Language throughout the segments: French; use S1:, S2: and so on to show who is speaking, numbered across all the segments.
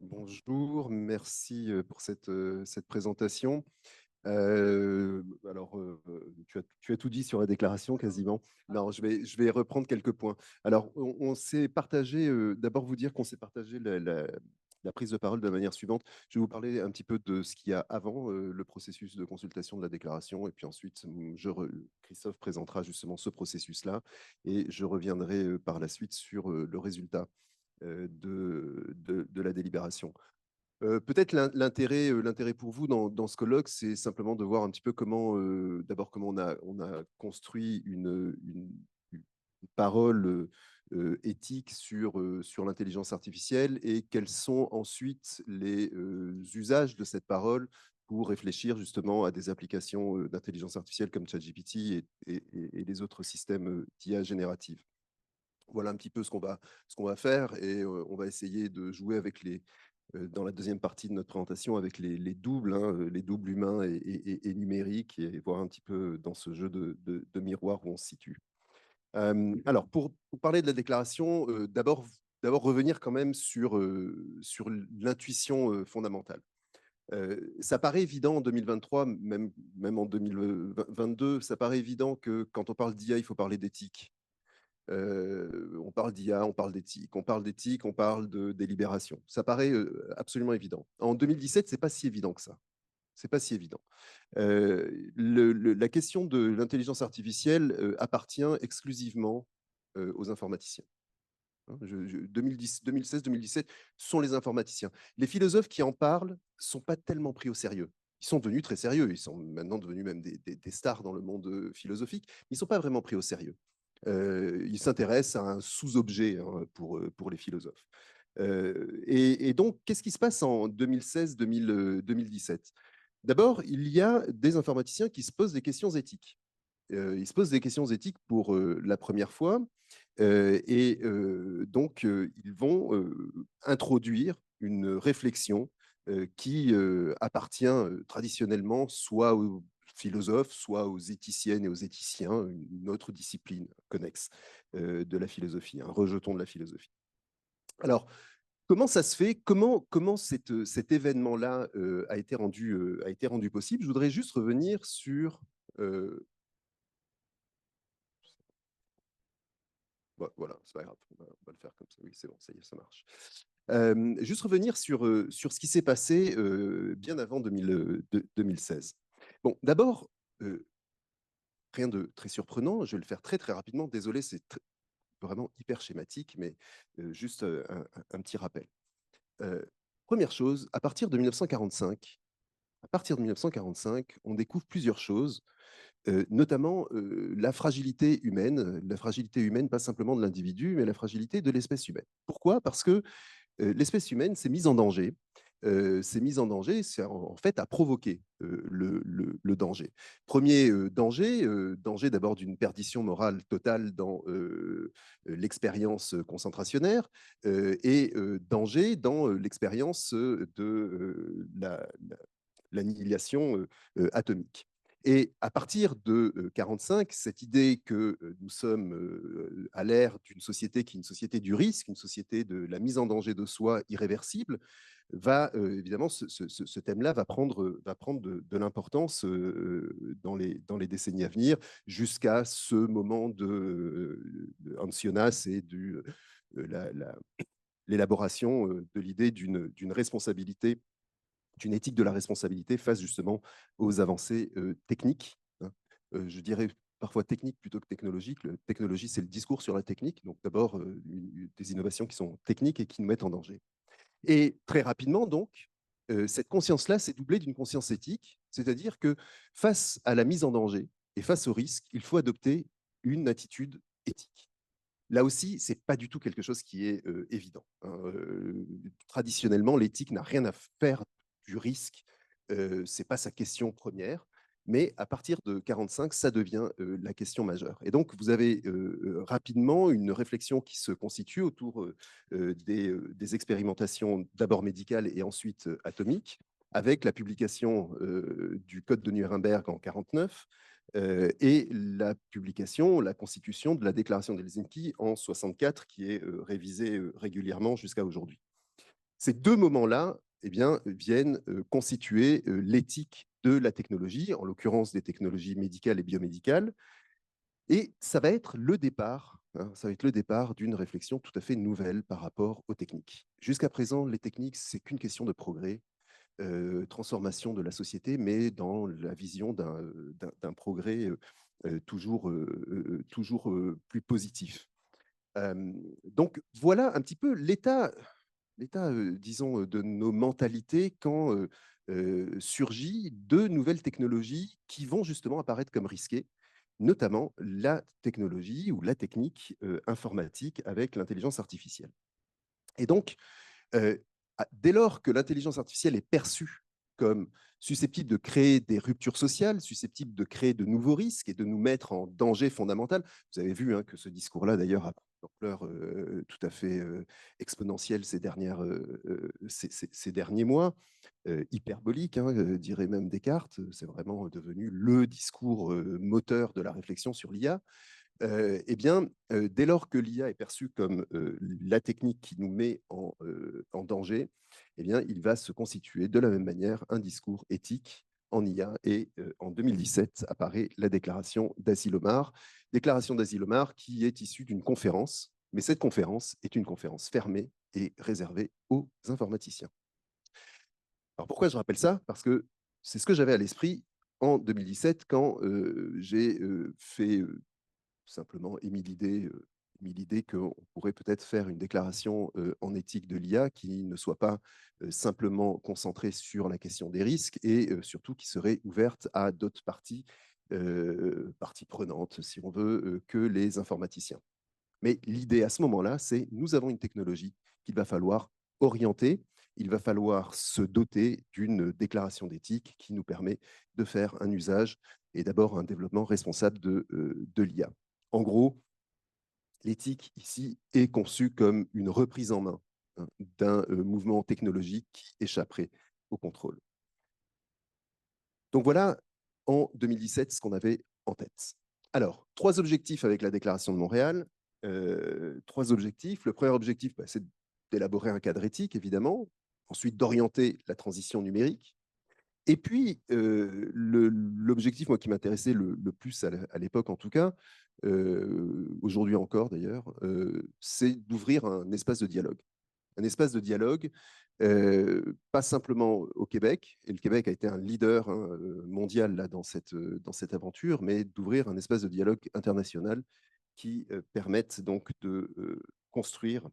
S1: Bonjour, merci pour cette présentation. Tu as tout dit sur la déclaration quasiment. Non, je vais reprendre quelques points. Alors, on s'est partagé, d'abord vous dire qu'on s'est partagé la prise de parole de la manière suivante. Je vais vous parler un petit peu de ce qu'il y a avant le processus de consultation de la déclaration, et puis ensuite, Christophe présentera justement ce processus-là, et je reviendrai par la suite sur le résultat de la délibération. Peut-être l'intérêt pour vous dans ce colloque, c'est simplement de voir un petit peu comment, d'abord, comment on a construit une parole éthique sur l'intelligence artificielle, et quels sont ensuite les usages de cette parole pour réfléchir justement à des applications d'intelligence artificielle comme ChatGPT et les autres systèmes d'IA générative. Voilà un petit peu ce qu'on va faire, et on va essayer de jouer avec dans la deuxième partie de notre présentation avec les doubles, hein, les doubles humains et numériques, et voir un petit peu dans ce jeu de miroir où on se situe. Alors, pour parler de la déclaration, d'abord revenir quand même sur l'intuition fondamentale. Ça paraît évident en 2023, même en 2022, ça paraît évident que quand on parle d'IA, il faut parler d'éthique. On parle d'IA, on parle de délibération. Ça paraît absolument évident. En 2017, c'est pas si évident que ça. C'est pas si évident. La question de l'intelligence artificielle appartient exclusivement aux informaticiens. 2010, 2016, 2017 sont les informaticiens. Les philosophes qui en parlent sont pas tellement pris au sérieux. Ils sont devenus très sérieux. Ils sont maintenant devenus même des stars dans le monde philosophique. Ils ne sont pas vraiment pris au sérieux. Ils s'intéressent à un sous-objet, hein, pour les philosophes. Et donc, qu'est-ce qui se passe en 2016-2017? D'abord, il y a des informaticiens qui se posent des questions éthiques. Ils se posent des questions éthiques pour la première fois, ils vont introduire une réflexion qui appartient traditionnellement soit aux philosophes, soit aux éthiciennes et aux éthiciens, une autre discipline connexe de la philosophie, un rejeton de la philosophie. Alors, comment ça se fait? Comment cet événement-là a été rendu possible? Je voudrais juste revenir sur... voilà, c'est pas grave, on va le faire comme ça. Oui, c'est bon, ça y est, ça marche. Juste revenir sur ce qui s'est passé bien avant 2016. Bon, d'abord, rien de très surprenant, je vais le faire très très rapidement. Désolé, c'est vraiment hyper schématique, mais juste un petit rappel. Première chose, à partir de 1945, on découvre plusieurs choses, notamment la fragilité humaine, pas simplement de l'individu, mais la fragilité de l'espèce humaine. Pourquoi? Parce que l'espèce humaine s'est mise en danger. C'est en fait à provoquer le danger. Premier danger d'abord d'une perdition morale totale dans l'expérience concentrationnaire, et danger dans l'expérience de l'annihilation atomique. Et à partir de 1945, cette idée que nous sommes à l'ère d'une société qui est une société du risque, une société de la mise en danger de soi irréversible, va évidemment, ce thème-là va prendre de l'importance dans les décennies à venir, jusqu'à ce moment de Hans Jonas et l'élaboration de l'idée d'une responsabilité, d'une éthique de la responsabilité face justement aux avancées techniques, hein. Je dirais parfois technique plutôt que technologique. La technologie, c'est le discours sur la technique. Donc d'abord, des innovations qui sont techniques et qui nous mettent en danger. Et très rapidement, donc, cette conscience-là s'est doublée d'une conscience éthique, c'est-à-dire que face à la mise en danger et face au risque, il faut adopter une attitude éthique. Là aussi, ce n'est pas du tout quelque chose qui est évident, hein. Traditionnellement, l'éthique n'a rien à faire du risque. Ce n'est pas sa question première. Mais à partir de 1945, ça devient la question majeure. Et donc, vous avez rapidement une réflexion qui se constitue autour des expérimentations d'abord médicales et ensuite atomiques, avec la publication du Code de Nuremberg en 1949, et la publication, la constitution de la déclaration d'Helsinki en 1964, qui est révisée régulièrement jusqu'à aujourd'hui. Ces deux moments-là eh bien, viennent constituer l'éthique de la technologie, en l'occurrence des technologies médicales et biomédicales. Et ça va être le départ, hein, ça va être le départ d'une réflexion tout à fait nouvelle par rapport aux techniques. Jusqu'à présent, les techniques, c'est qu'une question de progrès, transformation de la société, mais dans la vision d'un progrès toujours plus positif. Donc voilà un petit peu l'état, disons, de nos mentalités quand surgit de nouvelles technologies qui vont justement apparaître comme risquées, notamment la technologie ou la technique informatique avec l'intelligence artificielle. Et donc, euh, dès lors que l'intelligence artificielle est perçue comme susceptible de créer des ruptures sociales, susceptible de créer de nouveaux risques et de nous mettre en danger fondamental, vous avez vu hein, que ce discours-là, d'ailleurs, a pris une ampleur tout à fait exponentielle ces derniers mois, hyperbolique, hein, dirait même Descartes. C'est vraiment devenu le discours moteur de la réflexion sur l'IA. Eh bien, dès lors que l'IA est perçue comme la technique qui nous met en danger, eh bien, il va se constituer de la même manière un discours éthique en IA. Et en 2017 apparaît la déclaration d'Asil-Omar qui est issue d'une conférence, mais cette conférence est une conférence fermée et réservée aux informaticiens. Alors pourquoi je rappelle ça? Parce que c'est ce que j'avais à l'esprit en 2017 quand j'ai fait simplement émis l'idée qu'on pourrait peut-être faire une déclaration en éthique de l'IA qui ne soit pas simplement concentrée sur la question des risques et surtout qui serait ouverte à d'autres parties prenantes, si on veut, que les informaticiens. Mais l'idée à ce moment-là, c'est nous avons une technologie qu'il va falloir orienter, il va falloir se doter d'une déclaration d'éthique qui nous permet de faire un usage et d'abord un développement responsable de l'IA. En gros, l'éthique ici est conçue comme une reprise en main hein, d'un mouvement technologique qui échapperait au contrôle. Donc voilà, en 2017, ce qu'on avait en tête. Alors, trois objectifs avec la déclaration de Montréal. Trois objectifs. Le premier objectif, bah, c'est d'élaborer un cadre éthique, évidemment. Ensuite, d'orienter la transition numérique. Et puis, l'objectif, moi, qui m'intéressait le plus à l'époque, en tout cas, aujourd'hui encore d'ailleurs, c'est d'ouvrir un espace de dialogue. Un espace de dialogue, pas simplement au Québec, et le Québec a été un leader hein, mondial là, dans cette aventure, mais d'ouvrir un espace de dialogue international qui permette donc de construire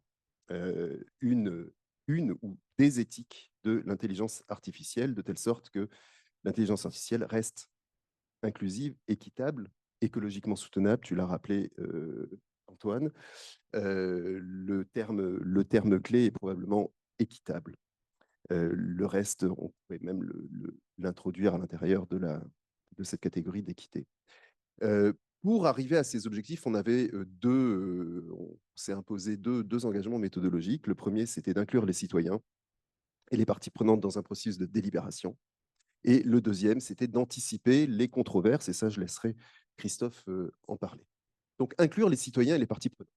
S1: une ou des éthiques de l'intelligence artificielle, de telle sorte que l'intelligence artificielle reste inclusive, équitable, écologiquement soutenable. Tu l'as rappelé, Antoine. Le terme clé est probablement équitable. Le reste, on pourrait même l'introduire à l'intérieur de cette catégorie d'équité. Euh, pour arriver à ces objectifs, on s'est imposé deux engagements méthodologiques. Le premier, c'était d'inclure les citoyens et les parties prenantes dans un processus de délibération. Et le deuxième, c'était d'anticiper les controverses, et ça, je laisserai Christophe en parler. Donc, inclure les citoyens et les parties prenantes.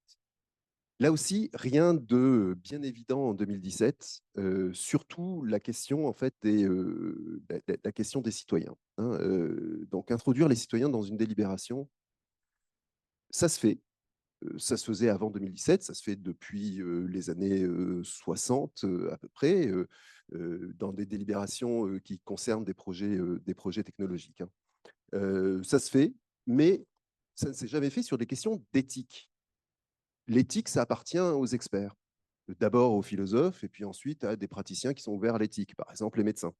S1: Là aussi, rien de bien évident en 2017, surtout la question, en fait, la question des citoyens. Hein, donc, introduire les citoyens dans une délibération, ça se fait. Ça se faisait avant 2017, ça se fait depuis les années 60 à peu près, dans des délibérations qui concernent des projets technologiques. Hein. Ça se fait, mais ça ne s'est jamais fait sur des questions d'éthique. L'éthique, ça appartient aux experts. D'abord aux philosophes, et puis ensuite à des praticiens qui sont ouverts à l'éthique, par exemple les médecins.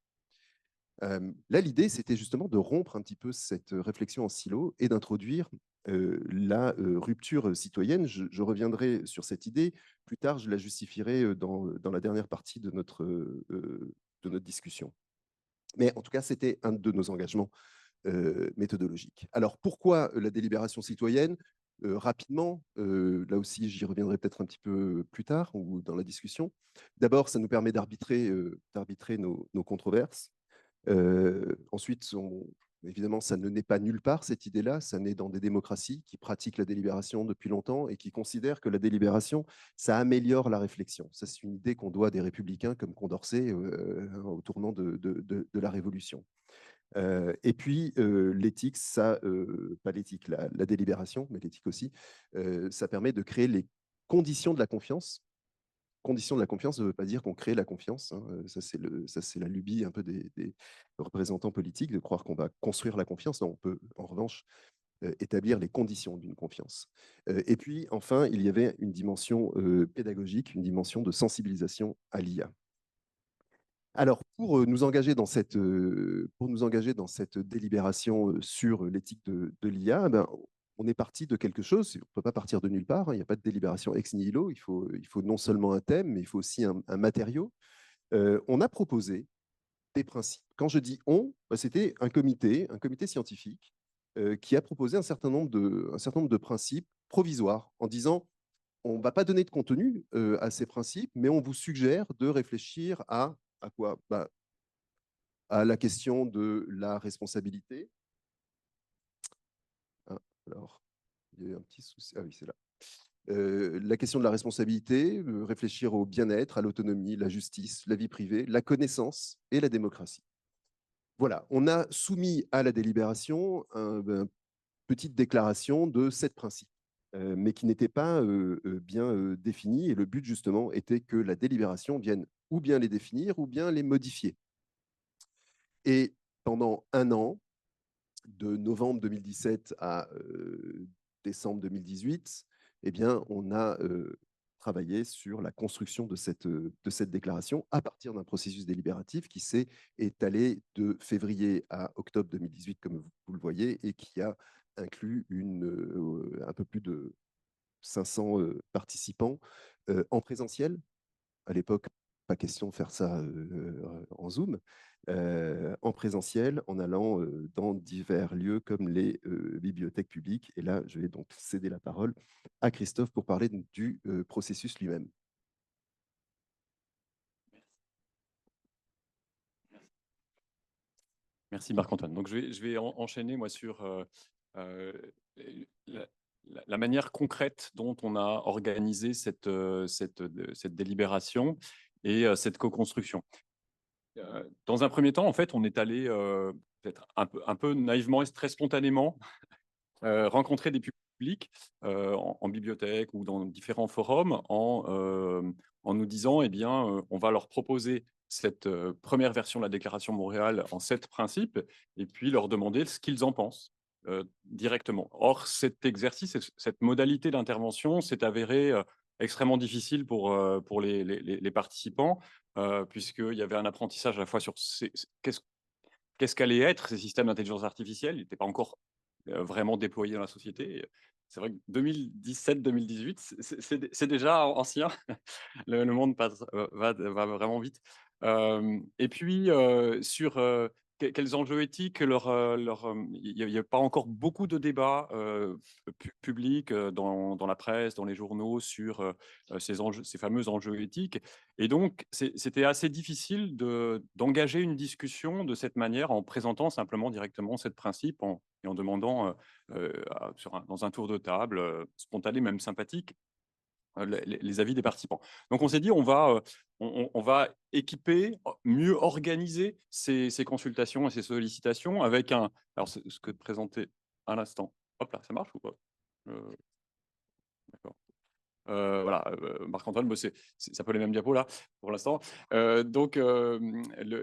S1: Là, l'idée, c'était justement de rompre un petit peu cette réflexion en silo et d'introduire la rupture citoyenne. Je reviendrai sur cette idée. Plus tard, je la justifierai dans la dernière partie de notre discussion. Mais en tout cas, c'était un de nos engagements méthodologiques. Alors, pourquoi la délibération citoyenne rapidement, là aussi j'y reviendrai peut-être un petit peu plus tard ou dans la discussion. D'abord, ça nous permet d'arbitrer nos controverses. Ensuite, Évidemment, ça ne naît pas nulle part, cette idée-là. Ça naît dans des démocraties qui pratiquent la délibération depuis longtemps et qui considèrent que la délibération, ça améliore la réflexion. Ça, c'est une idée qu'on doit à des républicains comme Condorcet au tournant de la Révolution. Et puis, l'éthique, ça, pas l'éthique, la délibération, mais l'éthique aussi, ça permet de créer les conditions de la confiance. Condition de la confiance ne veut pas dire qu'on crée la confiance, hein. Ça, c'est la lubie un peu des représentants politiques de croire qu'on va construire la confiance. Non, on peut en revanche établir les conditions d'une confiance. Et puis, enfin, il y avait une dimension pédagogique, une dimension de sensibilisation à l'IA. Alors, pour nous engager dans cette délibération sur l'éthique de l'IA, ben, on est parti de quelque chose. On ne peut pas partir de nulle part, hein. Il n'y a pas de délibération ex nihilo. Il faut non seulement un thème, mais il faut aussi un matériau. On a proposé des principes. Quand je dis on, ben, c'était un comité scientifique qui a proposé un certain nombre de principes provisoires en disant on ne va pas donner de contenu à ces principes, mais on vous suggère de réfléchir à quoi? Bah, à la question de la responsabilité. Ah, alors, il y a eu un petit souci. Ah oui, c'est là. La question de la responsabilité, réfléchir au bien-être, à l'autonomie, la justice, la vie privée, la connaissance et la démocratie. Voilà, on a soumis à la délibération une petite déclaration de 7 principes, mais qui n'étaient pas bien définis. Et le but, justement, était que la délibération vienne ou bien les définir ou bien les modifier. Et pendant un an, de novembre 2017 à décembre 2018, eh bien, on a travaillé sur la construction de cette déclaration à partir d'un processus délibératif qui s'est étalé de février à octobre 2018, comme vous le voyez, et qui a inclus un peu plus de 500 participants en présentiel. À l'époque, pas question de faire ça en Zoom, en présentiel, en allant dans divers lieux comme les bibliothèques publiques. Et là, je vais donc céder la parole à Christophe pour parler du processus lui-même.
S2: Merci Marc-Antoine. Donc je vais enchaîner moi sur euh, la, la manière concrète dont on a organisé cette délibération et cette co-construction. Dans un premier temps, en fait, on est allé peut-être un peu naïvement et très spontanément rencontrer des publics en bibliothèque ou dans différents forums en nous disant, eh bien, on va leur proposer cette première version de la Déclaration de Montréal en 7 principes et puis leur demander ce qu'ils en pensent directement. Or, cet exercice, cette modalité d'intervention s'est avérée extrêmement difficile pour les participants puisqu'il y avait un apprentissage à la fois sur qu'est-ce qu'allaient être ces systèmes d'intelligence artificielle. Ils n'étaient pas encore vraiment déployés dans la société. C'est vrai que 2017-2018, c'est déjà ancien. Le monde va vraiment vite. Et puis, sur quels enjeux éthiques, il n'y a pas encore beaucoup de débats publics dans la presse, dans les journaux sur ces fameux enjeux éthiques. Et donc, c'était assez difficile d'engager une discussion de cette manière en présentant simplement directement cette principe et en demandant dans un tour de table spontané, même sympathique, les avis des participants. Donc on s'est dit, on va équiper, mieux organiser ces consultations et ces sollicitations avec alors ce que présenté à l'instant. Hop là, ça marche ou pas D'accord. Voilà, Marc-Antoine, c'est un peu les mêmes diapos là pour l'instant. Donc,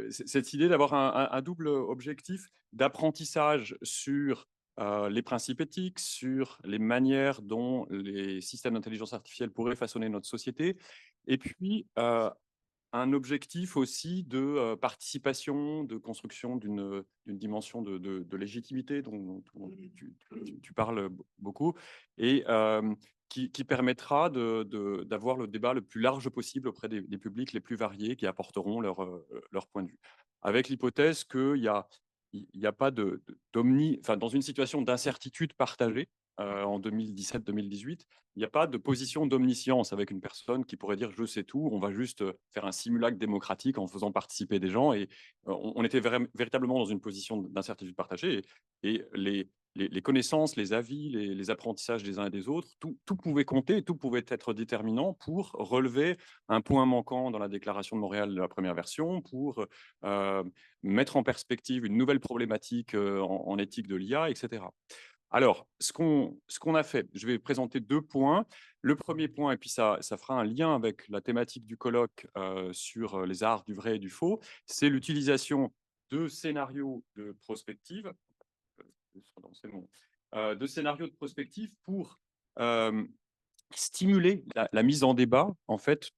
S2: cette idée d'avoir un double objectif d'apprentissage sur les principes éthiques, sur les manières dont les systèmes d'intelligence artificielle pourraient façonner notre société, et puis un objectif aussi de participation, de construction d'une dimension de légitimité dont tu parles beaucoup, et qui permettra d'avoir le débat le plus large possible auprès des publics les plus variés qui apporteront leur point de vue. Avec l'hypothèse qu'il n'y a pas enfin, dans une situation d'incertitude partagée, en 2017-2018, il n'y a pas de position d'omniscience avec une personne qui pourrait dire je sais tout, on va juste faire un simulacre démocratique en faisant participer des gens. Et on était véritablement dans une position d'incertitude partagée. Et les connaissances, les avis, les apprentissages des uns et des autres, tout pouvait compter, tout pouvait être déterminant pour relever un point manquant dans la déclaration de Montréal de la première version, pour mettre en perspective une nouvelle problématique en éthique de l'IA, etc. Alors, ce qu'on a fait, je vais présenter 2 points. Le premier point, et puis ça fera un lien avec la thématique du colloque sur les arts du vrai et du faux, c'est l'utilisation de scénarios de prospective, de scénarios de prospective pour stimuler la mise en débat en fait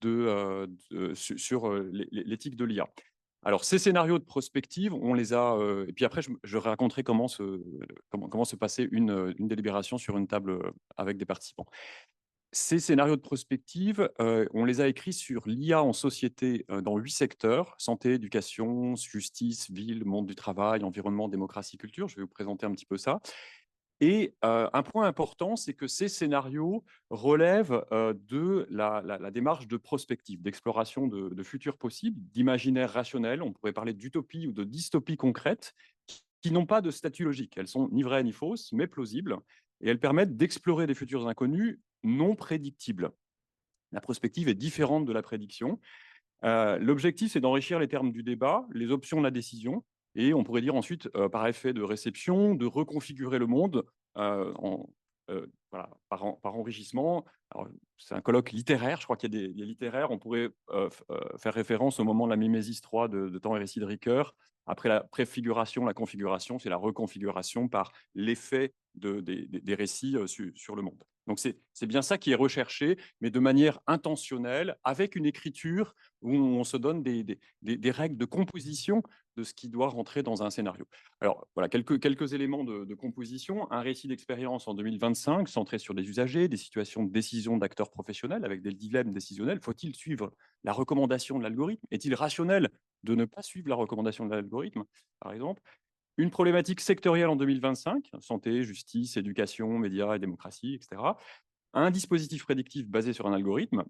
S2: sur l'éthique de l'IA. Alors, ces scénarios de prospective, on les a, et puis après, je raconterai comment se passait une délibération sur une table avec des participants. Ces scénarios de prospective, on les a écrits sur l'IA en société dans 8 secteurs: santé, éducation, justice, ville, monde du travail, environnement, démocratie, culture. Je vais vous présenter un petit peu ça. Et un point important, c'est que ces scénarios relèvent de la démarche de prospective, d'exploration de futurs possibles, d'imaginaire rationnel. On pourrait parler d'utopie ou de dystopie concrète, qui n'ont pas de statut logique. Elles sont ni vraies ni fausses, mais plausibles. Et elles permettent d'explorer des futurs inconnus non prédictibles. La prospective est différente de la prédiction. L'objectif, c'est d'enrichir les termes du débat, les options de la décision, et on pourrait dire ensuite, par effet de réception, de reconfigurer le monde voilà, par enrichissement. C'est un colloque littéraire, je crois qu'il y a des littéraires. On pourrait faire référence au moment de la mimésis 3 de Temps et Récit de Ricoeur. Après la préfiguration, la configuration, c'est la reconfiguration par l'effet des récits sur le monde. Donc c'est bien ça qui est recherché, mais de manière intentionnelle, avec une écriture où on se donne des règles de composition de ce qui doit rentrer dans un scénario. Alors voilà, quelques éléments de composition. Un récit d'expérience en 2025 centré sur des usagers, des situations de décision d'acteurs professionnels avec des dilemmes décisionnels. Faut-il suivre la recommandation de l'algorithme? Est-il rationnel de ne pas suivre la recommandation de l'algorithme, par exemple? Une problématique sectorielle en 2025, santé, justice, éducation, médias et démocratie, etc. Un dispositif prédictif basé sur un algorithme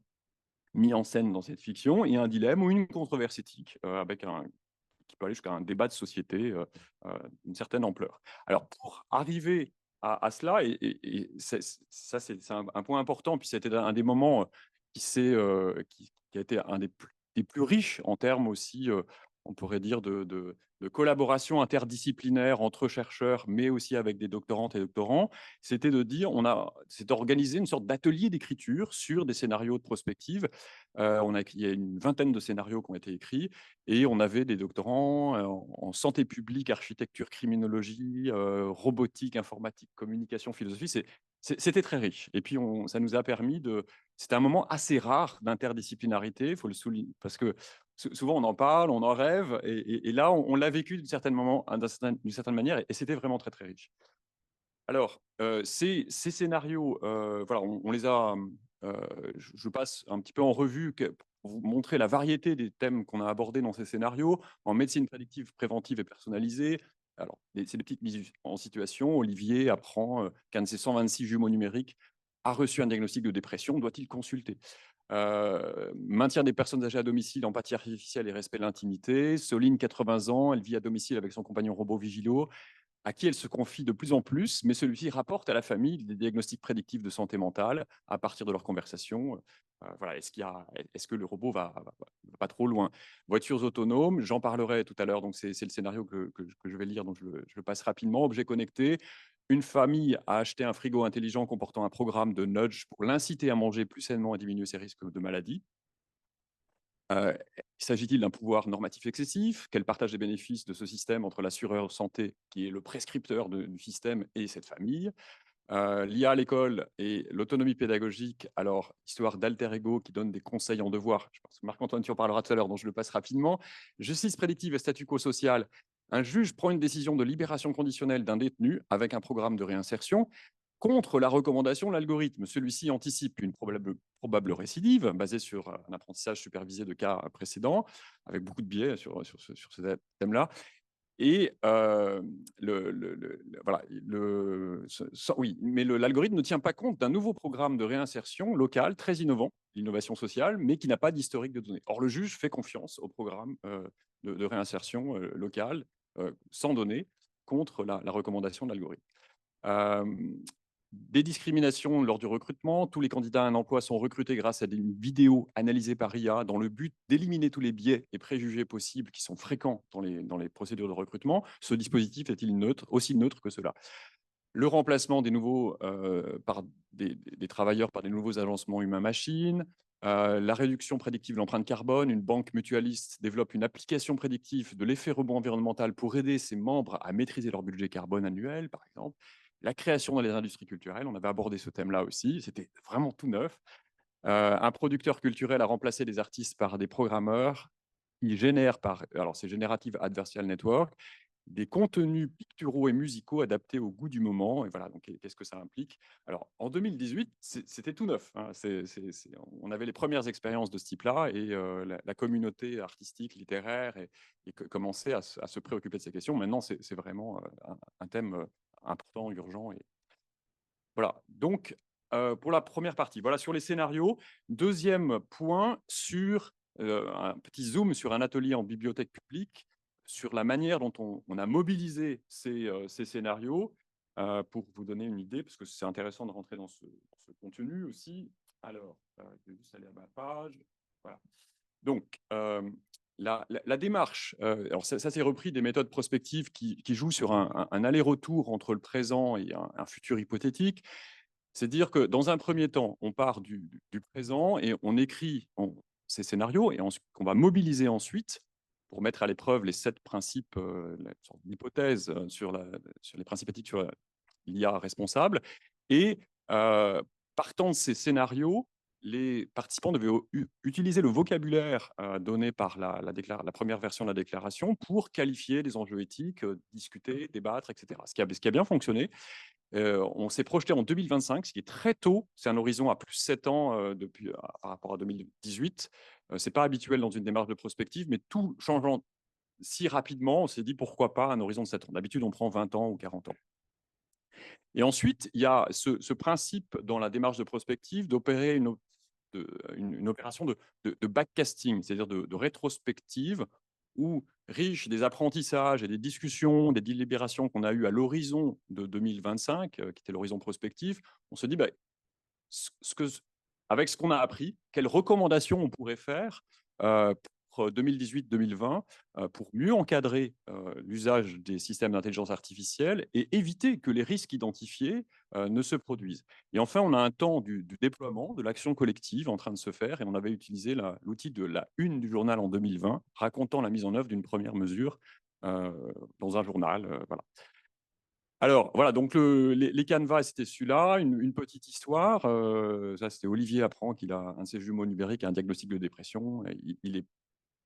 S2: mis en scène dans cette fiction, et un dilemme ou une controverse éthique qui peut aller jusqu'à un débat de société d'une certaine ampleur. Alors, pour arriver à cela, et ça, c'est un point important, puis c'était un des moments qui a été un des plus riches en termes aussi, on pourrait dire, de collaboration interdisciplinaire entre chercheurs, mais aussi avec des doctorantes et doctorants, c'était de dire, c'est d'organiser une sorte d'atelier d'écriture sur des scénarios de prospective. Il y a une vingtaine de scénarios qui ont été écrits, et on avait des doctorants en santé publique, architecture, criminologie, robotique, informatique, communication, philosophie. C'était très riche. Et puis, ça nous a permis de... C'était un moment assez rare d'interdisciplinarité, il faut le souligner, parce que souvent on en parle, on en rêve, et là, on l'a vécu d'une certaine manière, et c'était vraiment très, très riche. Alors, ces scénarios, voilà, on les a... je passe un petit peu en revue pour vous montrer la variété des thèmes qu'on a abordés dans ces scénarios. En médecine prédictive, préventive et personnalisée, alors, c'est des petites mises en situation. Olivier apprend qu'un de ses 126 jumeaux numériques a reçu un diagnostic de dépression. Doit-il consulter? Maintien des personnes âgées à domicile, empathie artificielle et respect de l'intimité. Soline, 80 ans, elle vit à domicile avec son compagnon robot Vigilo, à qui elle se confie de plus en plus, mais celui-ci rapporte à la famille des diagnostics prédictifs de santé mentale à partir de leur conversation. Voilà, est-ce que le robot va pas trop loin? Voitures autonomes, j'en parlerai tout à l'heure, donc c'est le scénario que je vais lire, donc je le passe rapidement. Objets connectés, une famille a acheté un frigo intelligent comportant un programme de nudge pour l'inciter à manger plus sainement et diminuer ses risques de maladie. S'agit-il d'un pouvoir normatif excessif? Quel partage des bénéfices de ce système entre l'assureur santé, qui est le prescripteur du système, et cette famille? L'IA à l'école et l'autonomie pédagogique, alors histoire d'alter ego qui donne des conseils en devoir. Je pense que Marc-Antoine, tu en parleras tout à l'heure, donc je le passe rapidement. Justice prédictive et statu quo social. Un juge prend une décision de libération conditionnelle d'un détenu avec un programme de réinsertion contre la recommandation de l'algorithme. Celui-ci anticipe une probable récidive basée sur un apprentissage supervisé de cas précédents, avec beaucoup de biais sur ce thème-là. Et voilà, oui, mais l'algorithme ne tient pas compte d'un nouveau programme de réinsertion local très innovant, l'innovation sociale, mais qui n'a pas d'historique de données. Or, le juge fait confiance au programme de réinsertion locale sans données contre la recommandation de l'algorithme. Euh, des discriminations lors du recrutement. Tous les candidats à un emploi sont recrutés grâce à des vidéos analysées par IA dans le but d'éliminer tous les biais et préjugés possibles qui sont fréquents dans les procédures de recrutement. Ce dispositif est-il neutre, aussi neutre que cela? Le remplacement des nouveaux par des travailleurs par des nouveaux agencements humains-machines, la réduction prédictive de l'empreinte carbone. Une banque mutualiste développe une application prédictive de l'effet rebond environnemental pour aider ses membres à maîtriser leur budget carbone annuel, par exemple. La création dans les industries culturelles, on avait abordé ce thème-là aussi, c'était vraiment tout neuf. Un producteur culturel a remplacé des artistes par des programmeurs qui génèrent alors c'est Generative Adversarial Network, des contenus picturaux et musicaux adaptés au goût du moment. Et voilà, donc qu'est-ce que ça implique? Alors, en 2018, c'était tout neuf, hein. On avait les premières expériences de ce type-là et la communauté artistique, littéraire commençait à se préoccuper de ces questions. Maintenant, c'est vraiment un thème important, urgent. Et voilà, donc pour la première partie, voilà sur les scénarios. Deuxième point, sur un petit zoom sur un atelier en bibliothèque publique, sur la manière dont on a mobilisé ces scénarios, pour vous donner une idée, parce que c'est intéressant de rentrer dans ce contenu aussi. Alors, je vais juste aller à ma page. Voilà. Donc, la démarche, alors ça c'est repris des méthodes prospectives qui jouent sur un aller-retour entre le présent et un futur hypothétique. C'est dire que dans un premier temps, on part du présent et on écrit ces scénarios et qu'on va mobiliser ensuite pour mettre à l'épreuve les 7 principes, la sorte d'hypothèse sur les principes éthiques sur l'IA responsable. Et partant de ces scénarios, les participants devaient utiliser le vocabulaire donné par la première version de la déclaration pour qualifier les enjeux éthiques, discuter, débattre, etc. Ce qui a bien fonctionné. On s'est projeté en 2025, ce qui est très tôt. C'est un horizon à plus 7 ans par rapport à 2018. Ce n'est pas habituel dans une démarche de prospective, mais tout changeant si rapidement, on s'est dit pourquoi pas un horizon de 7 ans. D'habitude, on prend 20 ans ou 40 ans. Et ensuite, il y a ce principe dans la démarche de prospective d'opérer une opération de backcasting, c'est-à-dire de rétrospective, où, riche des apprentissages et des discussions, des délibérations qu'on a eues à l'horizon de 2025, qui était l'horizon prospectif, on se dit, bah, avec ce qu'on a appris, quelles recommandations on pourrait faire pour 2018-2020 pour mieux encadrer l'usage des systèmes d'intelligence artificielle et éviter que les risques identifiés ne se produisent. Et enfin, on a un temps du déploiement, de l'action collective en train de se faire, et on avait utilisé l'outil de la une du journal en 2020, racontant la mise en œuvre d'une première mesure dans un journal. Voilà. Alors, voilà, donc les canevas, c'était celui-là, une petite histoire. Ça, c'était Olivier apprend qu'il a un de ses jumeaux numériques, un diagnostic de dépression. Et il est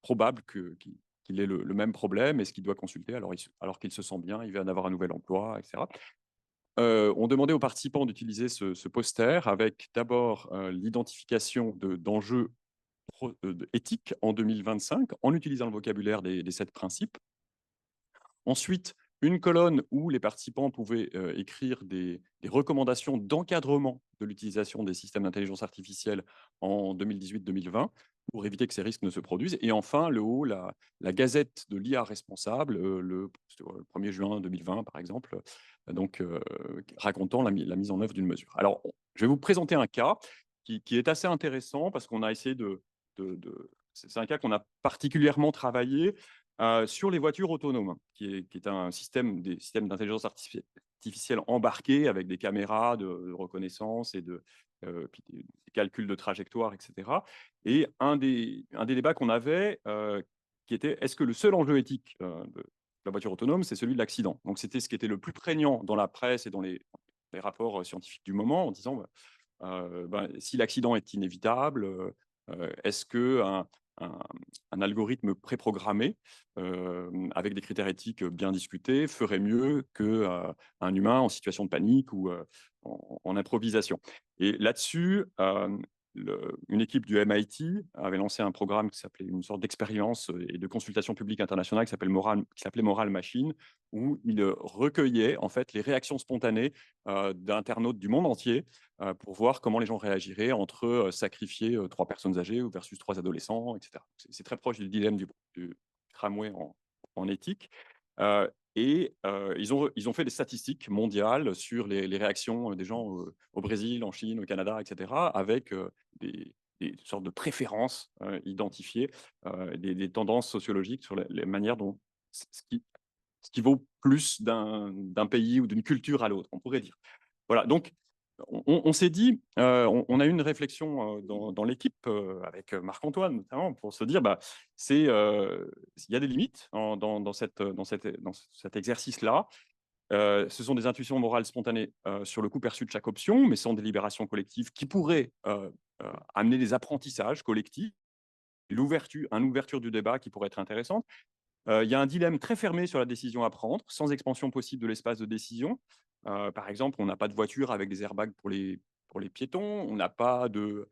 S2: probable qu'il ait le même problème. Est-ce qu'il doit consulter alors qu'il se sent bien, il vient d'avoir un nouvel emploi, etc. On demandait aux participants d'utiliser ce poster avec d'abord l'identification d'enjeux éthiques en 2025 en utilisant le vocabulaire des 7 principes. Ensuite, une colonne où les participants pouvaient écrire des recommandations d'encadrement de l'utilisation des systèmes d'intelligence artificielle en 2018-2020 pour éviter que ces risques ne se produisent. Et enfin, le haut, la gazette de l'IA responsable, le 1er juin 2020, par exemple, donc, racontant la mise en œuvre d'une mesure. Alors, je vais vous présenter un cas qui est assez intéressant parce qu'on a essayé c'est un cas qu'on a particulièrement travaillé sur les voitures autonomes, qui est un des systèmes d'intelligence artificielle embarqués avec des caméras de reconnaissance et puis des calculs de trajectoire, etc. Et un des débats qu'on avait, qui était est-ce que le seul enjeu éthique de la voiture autonome, c'est celui de l'accident? Donc, c'était ce qui était le plus prégnant dans la presse et dans les rapports scientifiques du moment, en disant si l'accident est inévitable, est-ce qu'un un algorithme préprogrammé avec des critères éthiques bien discutés ferait mieux qu'un humain en situation de panique ou en improvisation. Et là-dessus, une équipe du MIT avait lancé un programme qui s'appelait une sorte d'expérience et de consultation publique internationale qui s'appelait Moral Machine, où il recueillait en fait les réactions spontanées d'internautes du monde entier pour voir comment les gens réagiraient entre sacrifier 3 personnes âgées versus 3 adolescents, etc. C'est très proche du dilemme du tramway en éthique. Euh, ils ont fait des statistiques mondiales sur les réactions des gens au Brésil, en Chine, au Canada, etc., avec des sortes de préférences identifiées, des tendances sociologiques sur les manières dont ce qui vaut plus d'un pays ou d'une culture à l'autre, on pourrait dire. Voilà, donc on s'est dit, on a eu une réflexion dans l'équipe avec Marc-Antoine notamment pour se dire, bah, il y a des limites dans cet exercice-là. Ce sont des intuitions morales spontanées sur le coup perçu de chaque option, mais sans délibération collective qui pourrait amener des apprentissages collectifs, une ouverture du débat qui pourrait être intéressante. Il y a un dilemme très fermé sur la décision à prendre, sans expansion possible de l'espace de décision. Par exemple, on n'a pas de voiture avec des airbags pour les piétons, on n'a pas de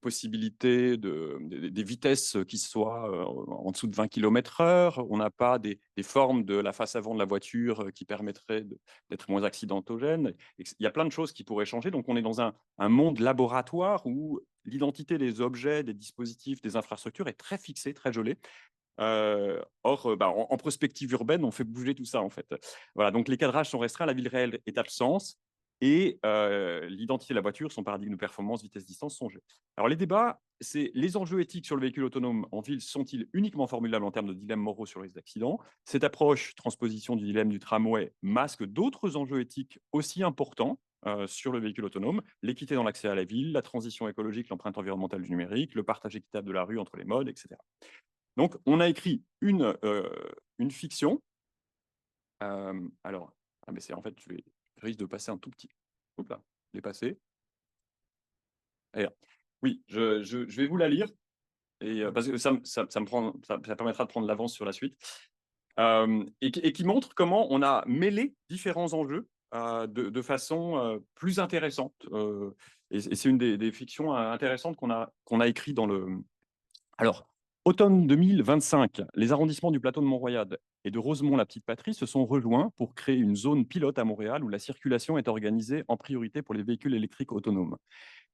S2: possibilité des vitesses qui soient en dessous de 20 km/h, on n'a pas des formes de la face avant de la voiture qui permettraient d'être moins accidentogènes. Il y a plein de choses qui pourraient changer. Donc, on est dans un monde laboratoire où l'identité des objets, des dispositifs, des infrastructures est très fixée, très gelée. Or, en prospective urbaine, on fait bouger tout ça, en fait. Voilà, donc les cadrages sont restreints, la ville réelle est absence et l'identité de la voiture, son paradigme de performance, vitesse, distance sont jeux. Alors, les débats, c'est les enjeux éthiques sur le véhicule autonome en ville sont-ils uniquement formulables en termes de dilemmes moraux sur les accidents? Cette approche, transposition du dilemme du tramway, masque d'autres enjeux éthiques aussi importants sur le véhicule autonome, l'équité dans l'accès à la ville, la transition écologique, l'empreinte environnementale du numérique, le partage équitable de la rue entre les modes, etc. Donc, on a écrit une fiction. Alors, mais c'est en fait, je risque de passer un tout petit. Oups là, je l'ai passé. Oui, je vais vous la lire parce que ça permettra de prendre l'avance sur la suite. Et qui montre comment on a mêlé différents enjeux de façon plus intéressante. Et c'est une des fictions intéressantes qu'on a écrit dans le. Alors, automne 2025, les arrondissements du plateau de Mont-Royal et de Rosemont-la-Petite-Patrie se sont rejoints pour créer une zone pilote à Montréal où la circulation est organisée en priorité pour les véhicules électriques autonomes.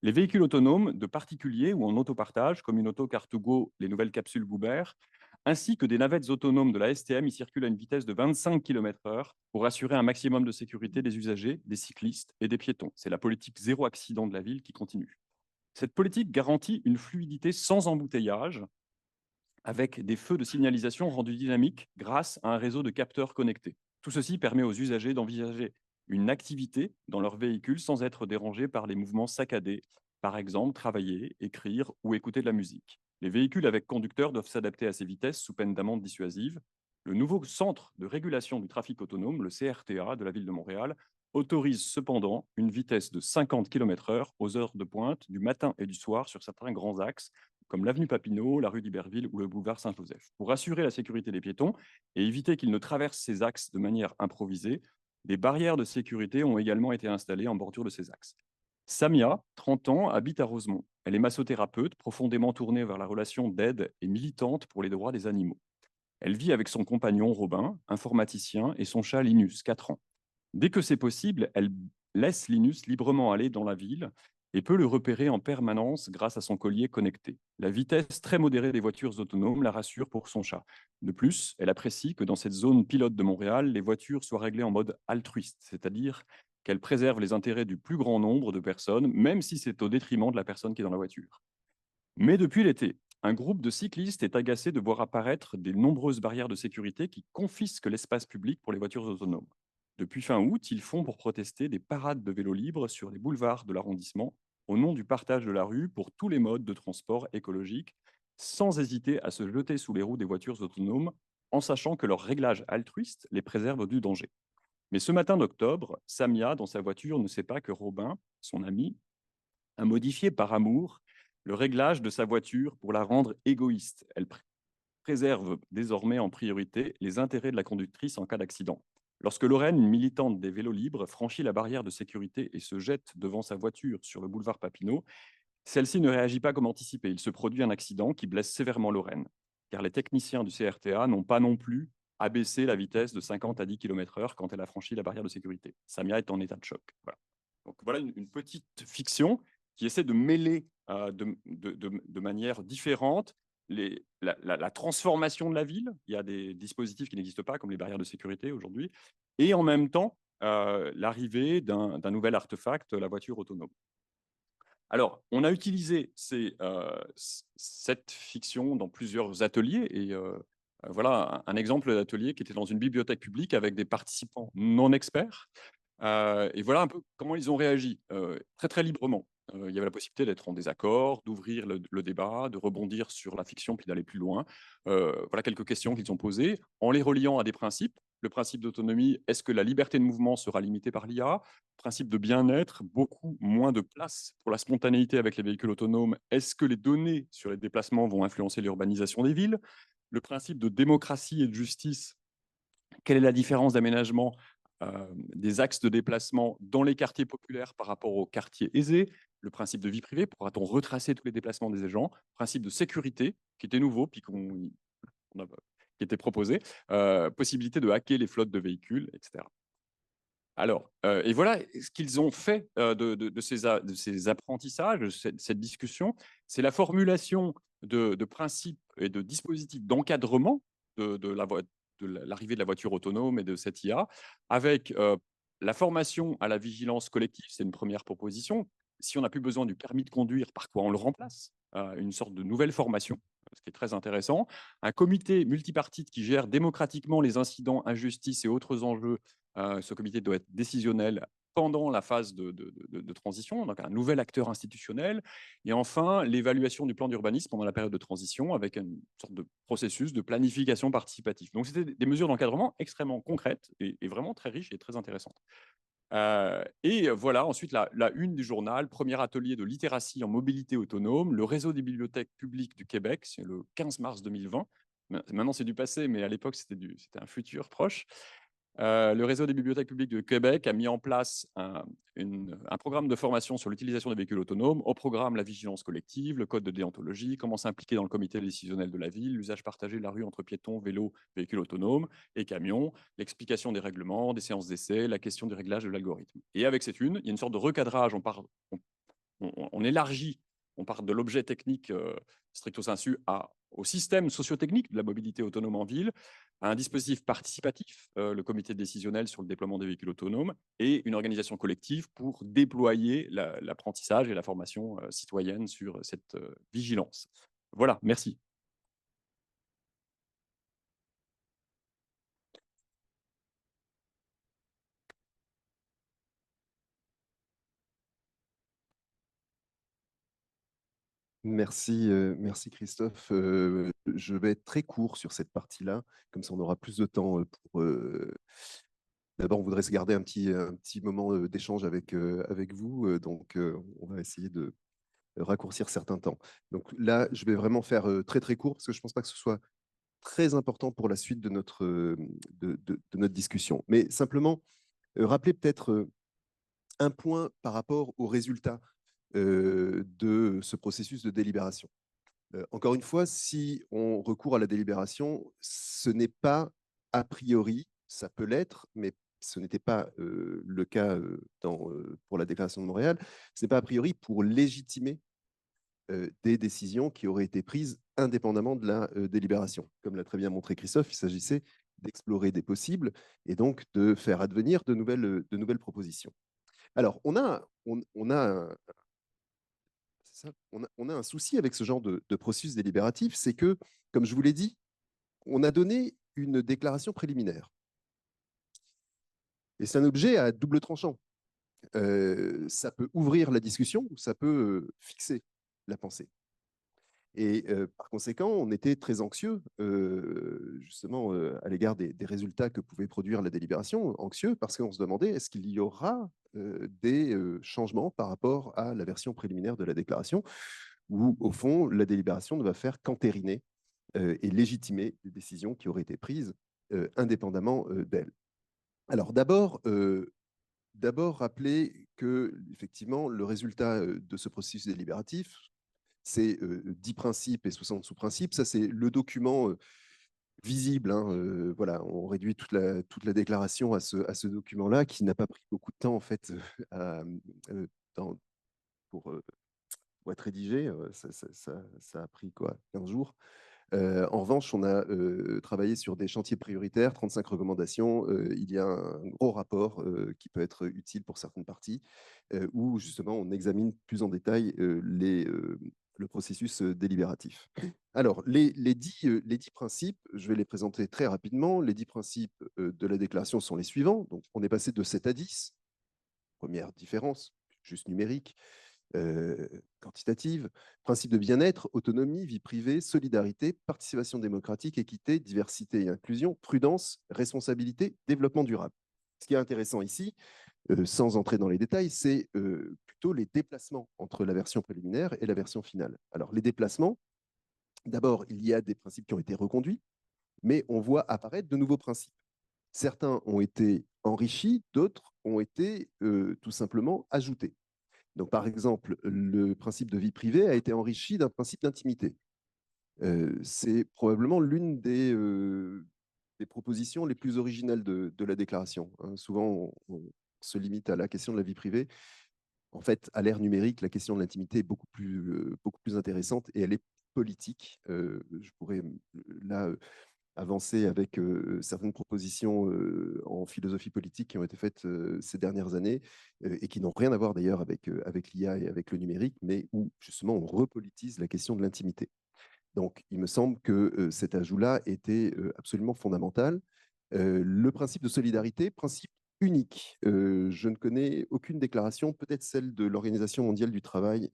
S2: Les véhicules autonomes de particuliers ou en autopartage, comme une auto Car2Go, les nouvelles capsules Goober, ainsi que des navettes autonomes de la STM, y circulent à une vitesse de 25 km/h pour assurer un maximum de sécurité des usagers, des cyclistes et des piétons. C'est la politique zéro accident de la ville qui continue. Cette politique garantit une fluidité sans embouteillage, avec des feux de signalisation rendus dynamiques grâce à un réseau de capteurs connectés. Tout ceci permet aux usagers d'envisager une activité dans leur véhicule sans être dérangés par les mouvements saccadés, par exemple travailler, écrire ou écouter de la musique. Les véhicules avec conducteur doivent s'adapter à ces vitesses sous peine d'amende dissuasive. Le nouveau centre de régulation du trafic autonome, le CRTA de la ville de Montréal, autorise cependant une vitesse de 50 km/h aux heures de pointe du matin et du soir sur certains grands axes, comme l'avenue Papineau, la rue d'Iberville ou le boulevard Saint-Joseph. Pour assurer la sécurité des piétons et éviter qu'ils ne traversent ces axes de manière improvisée, des barrières de sécurité ont également été installées en bordure de ces axes. Samia, 30 ans, habite à Rosemont. Elle est massothérapeute, profondément tournée vers la relation d'aide et militante pour les droits des animaux. Elle vit avec son compagnon Robin, informaticien, et son chat Linus, 4 ans. Dès que c'est possible, elle laisse Linus librement aller dans la ville et peut le repérer en permanence grâce à son collier connecté. La vitesse très modérée des voitures autonomes la rassure pour son chat. De plus, elle apprécie que dans cette zone pilote de Montréal, les voitures soient réglées en mode altruiste, c'est-à-dire qu'elles préservent les intérêts du plus grand nombre de personnes, même si c'est au détriment de la personne qui est dans la voiture. Mais depuis l'été, un groupe de cyclistes est agacé de voir apparaître des nombreuses barrières de sécurité qui confisquent l'espace public pour les voitures autonomes. Depuis fin août, ils font pour protester des parades de vélos libres sur les boulevards de l'arrondissement au nom du partage de la rue pour tous les modes de transport écologiques, sans hésiter à se jeter sous les roues des voitures autonomes, en sachant que leur réglage altruiste les préserve du danger. Mais ce matin d'octobre, Samia, dans sa voiture, ne sait pas que Robin, son ami, a modifié par amour le réglage de sa voiture pour la rendre égoïste. Elle préserve désormais en priorité les intérêts de la conductrice en cas d'accident. Lorsque Lorraine, une militante des vélos libres, franchit la barrière de sécurité et se jette devant sa voiture sur le boulevard Papineau, Celle-ci ne réagit pas comme anticipé. Il se produit un accident qui blesse sévèrement Lorraine, car les techniciens du CRTA n'ont pas non plus abaissé la vitesse de 50 à 10 km/h quand elle a franchi la barrière de sécurité. Samia est en état de choc. Voilà. Donc voilà une petite fiction qui essaie de mêler de manière différente la transformation de la ville. Il y a des dispositifs qui n'existent pas, comme les barrières de sécurité aujourd'hui, et en même temps l'arrivée d'un nouvel artefact, la voiture autonome. Alors, on a utilisé cette fiction dans plusieurs ateliers et voilà un exemple d'atelier qui était dans une bibliothèque publique avec des participants non experts. Et voilà un peu comment ils ont réagi, très, très librement. Il y avait la possibilité d'être en désaccord, d'ouvrir le débat, de rebondir sur la fiction, puis d'aller plus loin. Voilà quelques questions qu'ils ont posées en les reliant à des principes. Le principe d'autonomie, est-ce que la liberté de mouvement sera limitée par l'IA? Principe de bien-être, beaucoup moins de place pour la spontanéité avec les véhicules autonomes. Est-ce que les données sur les déplacements vont influencer l'urbanisation des villes? Le principe de démocratie et de justice, quelle est la différence d'aménagement des axes de déplacement dans les quartiers populaires par rapport aux quartiers aisés? Le principe de vie privée, pourra-t-on retracer tous les déplacements des agents? Principe de sécurité, qui était nouveau, puis qui était proposé. Possibilité de hacker les flottes de véhicules, etc. Alors, et voilà ce qu'ils ont fait de ces apprentissages, de cette discussion, c'est la formulation de principes et de dispositifs d'encadrement de l'arrivée de la voiture autonome et de cette IA, avec la formation à la vigilance collective, c'est une première proposition. Si on n'a plus besoin du permis de conduire, par quoi on le remplace? Une sorte de nouvelle formation, ce qui est très intéressant. Un comité multipartite qui gère démocratiquement les incidents, injustices et autres enjeux. Ce comité doit être décisionnel pendant la phase de transition, donc un nouvel acteur institutionnel. Et enfin, l'évaluation du plan d'urbanisme pendant la période de transition avec une sorte de processus de planification participative. Donc, c'était des mesures d'encadrement extrêmement concrètes et vraiment très riches et très intéressantes. Et voilà, ensuite, la une du journal, premier atelier de littératie en mobilité autonome, le réseau des bibliothèques publiques du Québec, c'est le 15 mars 2020. Maintenant, c'est du passé, mais à l'époque, c'était un futur proche. Le réseau des bibliothèques publiques de Québec a mis en place un programme de formation sur l'utilisation des véhicules autonomes. Au programme, la vigilance collective, le code de déontologie, comment s'impliquer dans le comité décisionnel de la ville, l'usage partagé de la rue entre piétons, vélos, véhicules autonomes et camions, l'explication des règlements, des séances d'essai, la question du réglage de l'algorithme. Et avec cette une, il y a une sorte de recadrage. On élargit, on part de l'objet technique stricto sensu au système sociotechnique de la mobilité autonome en ville, à un dispositif participatif, le comité décisionnel sur le déploiement des véhicules autonomes, et une organisation collective pour déployer l'apprentissage et la formation citoyenne sur cette vigilance. Voilà, merci.
S1: Merci, merci Christophe. Je vais être très court sur cette partie-là, comme ça on aura plus de temps pour. D'abord, on voudrait se garder un petit moment d'échange avec vous, donc on va essayer de raccourcir certains temps. Donc là, je vais vraiment faire très très court parce que je ne pense pas que ce soit très important pour la suite de notre discussion. Mais simplement, rappeler peut-être un point par rapport aux résultats de ce processus de délibération. Encore une fois, si on recourt à la délibération, ce n'est pas a priori, ça peut l'être, mais ce n'était pas le cas pour la déclaration de Montréal, ce n'est pas a priori pour légitimer des décisions qui auraient été prises indépendamment de la délibération. Comme l'a très bien montré Christophe, il s'agissait d'explorer des possibles et donc de faire advenir de nouvelles propositions. Alors, on a on a un souci avec ce genre de processus délibératif, c'est que, comme je vous l'ai dit, on a donné une déclaration préliminaire. Et c'est un objet à double tranchant. Ça peut ouvrir la discussion ou ça peut fixer la pensée. Et par conséquent, on était très anxieux, justement, à l'égard des résultats que pouvait produire la délibération, anxieux parce qu'on se demandait est-ce qu'il y aura des changements par rapport à la version préliminaire de la déclaration, où, au fond, la délibération ne va faire qu'entériner et légitimer des décisions qui auraient été prises indépendamment d'elle. Alors, d'abord, d'abord rappeler que, effectivement, le résultat de ce processus délibératif, c'est 10 principes et 60 sous-principes. Ça, c'est le document visible, hein, voilà, on réduit toute la déclaration à ce document-là, qui n'a pas pris beaucoup de temps, en fait, à, dans, pour, pour être rédigé. Ça a pris quoi, 15 jours. En revanche, on a travaillé sur des chantiers prioritaires, 35 recommandations. Il y a un gros rapport qui peut être utile pour certaines parties, où justement on examine plus en détail le processus délibératif. Alors, les 10 principes, je vais les présenter très rapidement. Les 10 principes de la déclaration sont les suivants. Donc, on est passé de 7 à 10. Première différence, juste numérique. Quantitative, principe de bien-être, autonomie, vie privée, solidarité, participation démocratique, équité, diversité et inclusion, prudence, responsabilité, développement durable. Ce qui est intéressant ici, sans entrer dans les détails, c'est plutôt les déplacements entre la version préliminaire et la version finale. Alors, les déplacements, d'abord, il y a des principes qui ont été reconduits, mais on voit apparaître de nouveaux principes. Certains ont été enrichis, d'autres ont été tout simplement ajoutés. Donc, par exemple, le principe de vie privée a été enrichi d'un principe d'intimité. C'est probablement l'une des propositions les plus originales de la déclaration, hein. Souvent, on se limite à la question de la vie privée. En fait, à l'ère numérique, la question de l'intimité est beaucoup plus intéressante et elle est politique. Je pourrais là avancer avec certaines propositions en philosophie politique qui ont été faites ces dernières années et qui n'ont rien à voir d'ailleurs avec l'IA et avec le numérique, mais où justement on repolitise la question de l'intimité. Donc, il me semble que cet ajout-là était absolument fondamental. Le principe de solidarité, principe unique. Je ne connais aucune déclaration, peut-être celle de l'Organisation mondiale du travail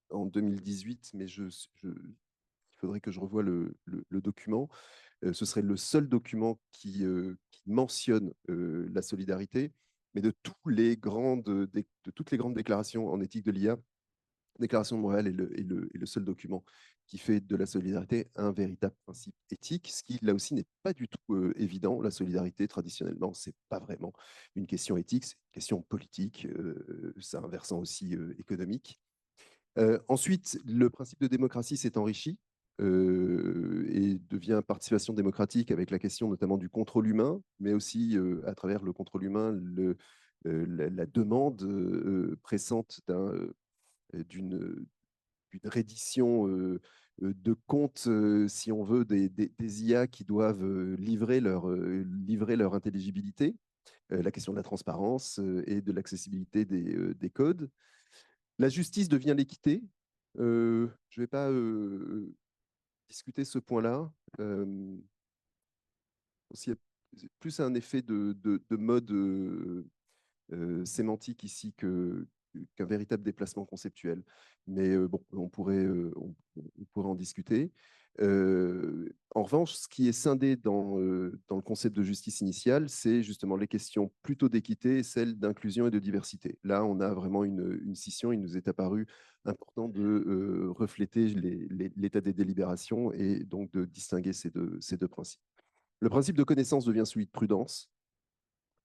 S1: en 2018, mais il faudrait que je revoie le document. Ce serait le seul document qui mentionne la solidarité, mais de toutes les grandes déclarations en éthique de l'IA, la Déclaration de Montréal est le seul document qui fait de la solidarité un véritable principe éthique, ce qui, là aussi, n'est pas du tout évident. La solidarité, traditionnellement, ce n'est pas vraiment une question éthique, c'est une question politique. Ça a un versant aussi économique. Ensuite, le principe de démocratie s'est enrichi et devient participation démocratique avec la question notamment du contrôle humain, mais aussi à travers le contrôle humain, la demande pressante d'une reddition de comptes, si on veut, des IA qui doivent livrer leur intelligibilité, la question de la transparence et de l'accessibilité des codes. La justice devient l'équité. Je ne vais pas discuter ce point-là. Aussi, plus un effet de mode sémantique ici qu'un véritable déplacement conceptuel. Mais bon, on pourrait en discuter. En revanche, ce qui est scindé dans le concept de justice initiale, c'est justement les questions plutôt d'équité et celles d'inclusion et de diversité. Là, on a vraiment une scission. Il nous est apparu important de refléter l'état des délibérations et donc de distinguer ces deux principes. Le principe de connaissance devient celui de prudence.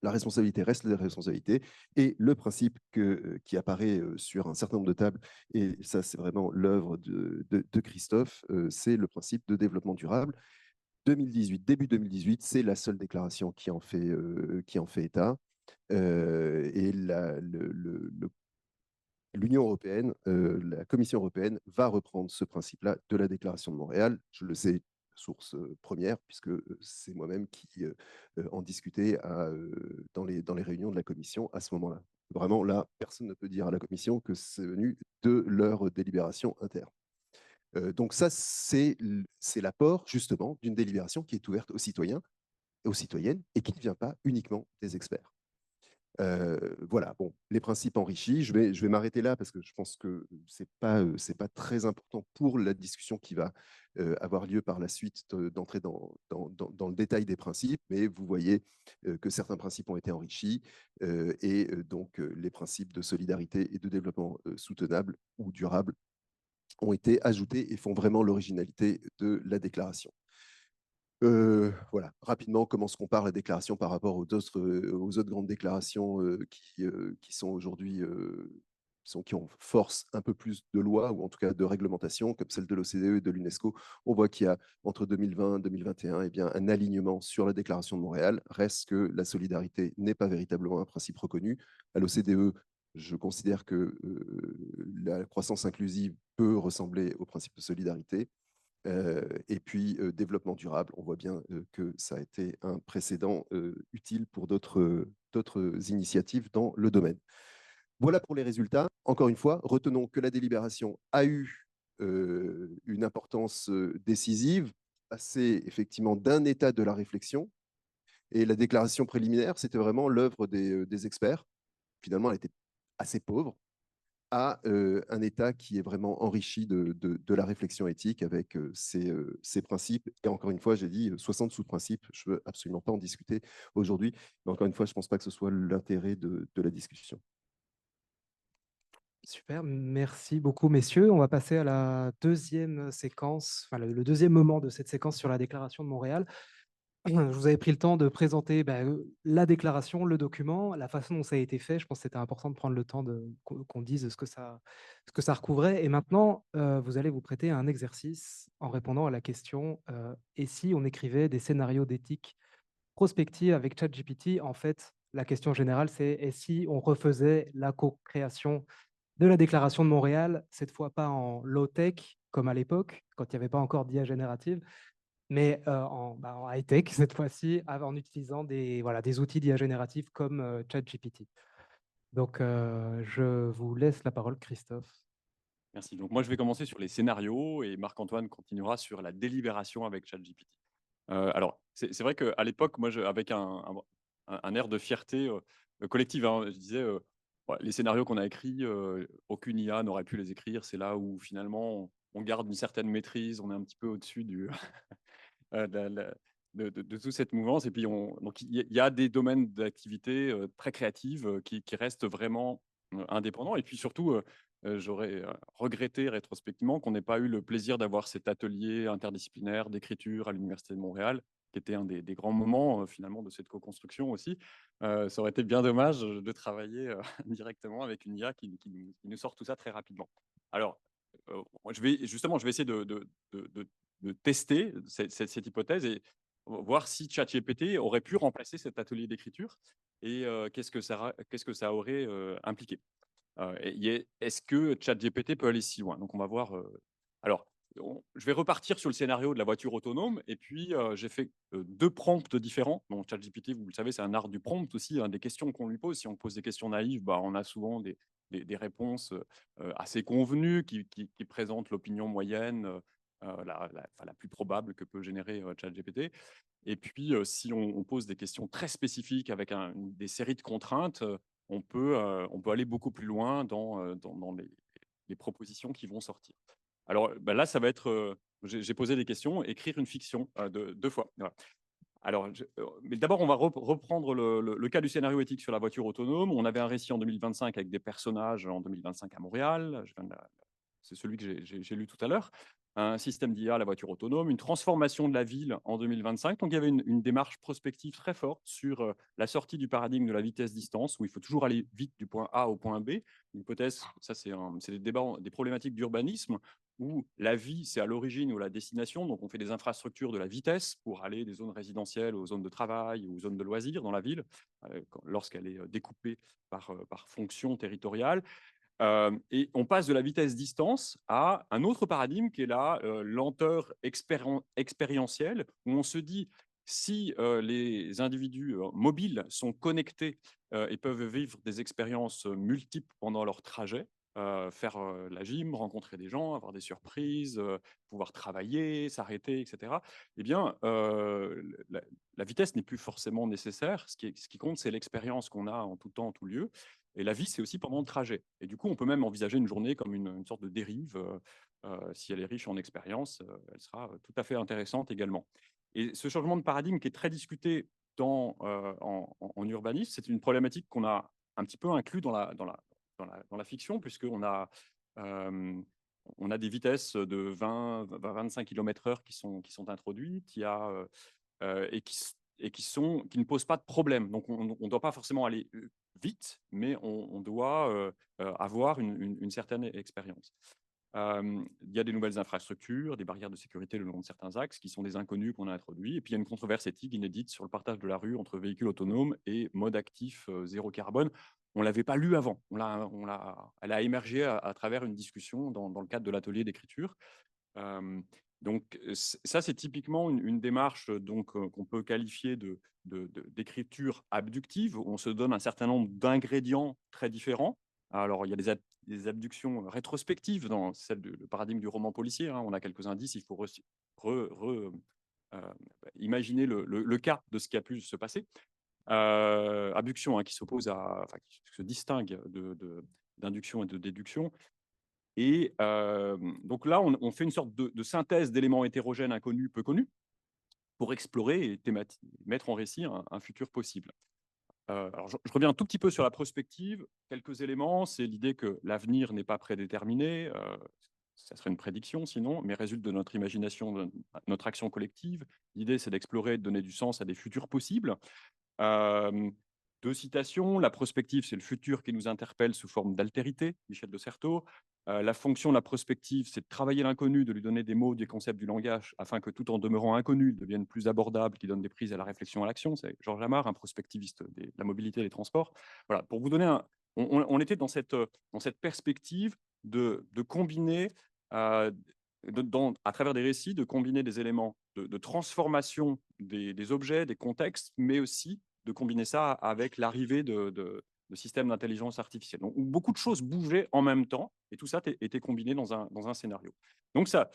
S1: La responsabilité reste la responsabilité. Et le principe qui apparaît sur un certain nombre de tables, et ça c'est vraiment l'œuvre de Christophe, c'est le principe de développement durable. 2018, début 2018, c'est la seule déclaration qui en fait état. Et l'Union européenne, la Commission européenne va reprendre ce principe-là de la Déclaration de Montréal. Je le sais, source première, puisque c'est moi-même qui en discutais dans les réunions de la Commission à ce moment-là. Vraiment, là, personne ne peut dire à la Commission que c'est venu de leur délibération interne. Donc ça, c'est l'apport justement d'une délibération qui est ouverte aux citoyens et aux citoyennes et qui ne vient pas uniquement des experts. Voilà, bon, les principes enrichis. Je vais m'arrêter là parce que je pense que c'est pas très important pour la discussion qui va avoir lieu par la suite d'entrer dans le détail des principes. Mais vous voyez que certains principes ont été enrichis et donc les principes de solidarité et de développement soutenable ou durable ont été ajoutés et font vraiment l'originalité de la déclaration. Voilà, rapidement, comment se compare la déclaration par rapport aux autres grandes déclarations qui sont aujourd'hui, qui ont force un peu plus de loi, ou en tout cas de réglementation, comme celle de l'OCDE et de l'UNESCO. On voit qu'il y a entre 2020 et 2021 eh bien, un alignement sur la déclaration de Montréal. Reste que la solidarité n'est pas véritablement un principe reconnu. À l'OCDE, je considère que la croissance inclusive peut ressembler au principe de solidarité. Et puis, développement durable, on voit bien que ça a été un précédent utile pour d'autres initiatives dans le domaine. Voilà pour les résultats. Encore une fois, retenons que la délibération a eu une importance décisive, passée effectivement d'un état de la réflexion. Et la déclaration préliminaire, c'était vraiment l'œuvre des experts. Finalement, elle était assez pauvre, à un État qui est vraiment enrichi de la réflexion éthique avec ses principes. Et encore une fois, j'ai dit 60 sous-principes. Je ne veux absolument pas en discuter aujourd'hui. Mais encore une fois, je ne pense pas que ce soit l'intérêt de la discussion.
S3: Super, merci beaucoup, messieurs. On va passer à la deuxième séquence, enfin le deuxième moment de cette séquence sur la déclaration de Montréal. Je vous avais pris le temps de présenter la déclaration, le document, la façon dont ça a été fait. Je pense que c'était important de prendre le temps qu'on dise ce que ça recouvrait. Et maintenant, vous allez vous prêter à un exercice en répondant à la question et si on écrivait des scénarios d'éthique prospective avec ChatGPT? En fait, la question générale, c'est et si on refaisait la co-création de la déclaration de Montréal, cette fois pas en low-tech comme à l'époque, quand il n'y avait pas encore d'IA générative, mais en high-tech cette fois-ci, en utilisant des outils d'IA générative comme ChatGPT. Donc, je vous laisse la parole, Christophe.
S2: Merci. Donc moi, je vais commencer sur les scénarios et Marc-Antoine continuera sur la délibération avec ChatGPT. Alors, c'est vrai qu'à l'époque, moi, avec un air de fierté collective, hein, je disais, ouais, les scénarios qu'on a écrits, aucune IA n'aurait pu les écrire. C'est là où finalement, on garde une certaine maîtrise, on est un petit peu au-dessus de toute cette mouvance. Et puis, donc, il y a des domaines d'activité très créatives qui restent vraiment indépendants. Et puis surtout, j'aurais regretté rétrospectivement qu'on n'ait pas eu le plaisir d'avoir cet atelier interdisciplinaire d'écriture à l'Université de Montréal, qui était un des grands moments finalement de cette co-construction aussi. Ça aurait été bien dommage de travailler directement avec une IA qui nous sort tout ça très rapidement. Alors, je vais essayer de tester cette hypothèse et voir si ChatGPT aurait pu remplacer cet atelier d'écriture et qu'est-ce que ça aurait impliqué. Est-ce que ChatGPT peut aller si loin? Donc, on va voir. Alors, je vais repartir sur le scénario de la voiture autonome. Et puis, j'ai fait deux prompts différents. Bon, ChatGPT, vous le savez, c'est un art du prompt aussi, hein, des questions qu'on lui pose. Si on pose des questions naïves, bah, on a souvent des réponses assez convenues qui présentent l'opinion moyenne, la plus probable que peut générer ChatGPT. Et puis, si on pose des questions très spécifiques avec des séries de contraintes, on peut aller beaucoup plus loin dans les propositions qui vont sortir. Alors bah là, ça va être, j'ai posé des questions, écrire une fiction deux fois. Voilà. Alors, mais d'abord, on va reprendre le cas du scénario éthique sur la voiture autonome. On avait un récit en 2025 avec des personnages en 2025 à Montréal. C'est celui que j'ai lu tout à l'heure. Un système d'IA, la voiture autonome, une transformation de la ville en 2025. Donc, il y avait une démarche prospective très forte sur la sortie du paradigme de la vitesse-distance, où il faut toujours aller vite du point A au point B. Une hypothèse, ça, c'est des débats, des problématiques d'urbanisme, où la vie, c'est à l'origine ou la destination. Donc, on fait des infrastructures de la vitesse pour aller des zones résidentielles aux zones de travail, aux zones de loisirs dans la ville, lorsqu'elle est découpée par fonction territoriale. Et on passe de la vitesse-distance à un autre paradigme qui est la lenteur expérientielle, où on se dit, si les individus mobiles sont connectés et peuvent vivre des expériences multiples pendant leur trajet, faire la gym, rencontrer des gens, avoir des surprises, pouvoir travailler, s'arrêter, etc., eh bien, la vitesse n'est plus forcément nécessaire. Ce qui compte, c'est l'expérience qu'on a en tout temps, en tout lieu. Et la vie, c'est aussi pendant le trajet. Et du coup, on peut même envisager une journée comme une sorte de dérive. Si elle est riche en expérience, elle sera tout à fait intéressante également. Et ce changement de paradigme qui est très discuté en urbanisme, c'est une problématique qu'on a un petit peu inclus dans la fiction, puisqu'on a on a des vitesses de 20-25 km/h qui sont introduites. Il y a, et qui ne posent pas de problème. Donc, on ne doit pas forcément aller vite, mais on doit avoir une certaine expérience. Il y a des nouvelles infrastructures, des barrières de sécurité le long de certains axes qui sont des inconnus qu'on a introduits. Et puis, il y a une controverse éthique inédite sur le partage de la rue entre véhicules autonomes et mode actif zéro carbone. On ne l'avait pas lu avant. Elle a émergé à travers une discussion dans le cadre de l'atelier d'écriture. Donc, ça, c'est typiquement une démarche qu'on peut qualifier d'écriture abductive. On se donne un certain nombre d'ingrédients très différents. Alors, il y a des abductions rétrospectives dans le paradigme du roman policier. On a quelques indices, il faut imaginer le cas de ce qui a pu se passer. Abduction qui s'oppose qui se distingue d'induction et de déduction. Et donc là, on fait une sorte de synthèse d'éléments hétérogènes inconnus, peu connus, pour explorer et mettre en récit un futur possible. Alors, je reviens un tout petit peu sur la prospective. Quelques éléments, c'est l'idée que l'avenir n'est pas prédéterminé. Ça serait une prédiction sinon, mais résulte de notre imagination, de notre action collective. L'idée, c'est d'explorer et de donner du sens à des futurs possibles. Deux citations. La prospective, c'est le futur qui nous interpelle sous forme d'altérité, Michel de Certeau. La fonction de la prospective, c'est de travailler l'inconnu, de lui donner des mots, des concepts du langage, afin que tout en demeurant inconnu, il devienne plus abordable, qu'il donne des prises à la réflexion, à l'action. C'est Georges Amar, un prospectiviste de la mobilité et des transports. Voilà, pour vous donner on était dans cette perspective de combiner, à travers des récits, de combiner des éléments de transformation des objets, des contextes, mais aussi de combiner ça avec l'arrivée de systèmes d'intelligence artificielle. Donc, beaucoup de choses bougeaient en même temps, et tout ça était combiné dans un scénario. Donc, ça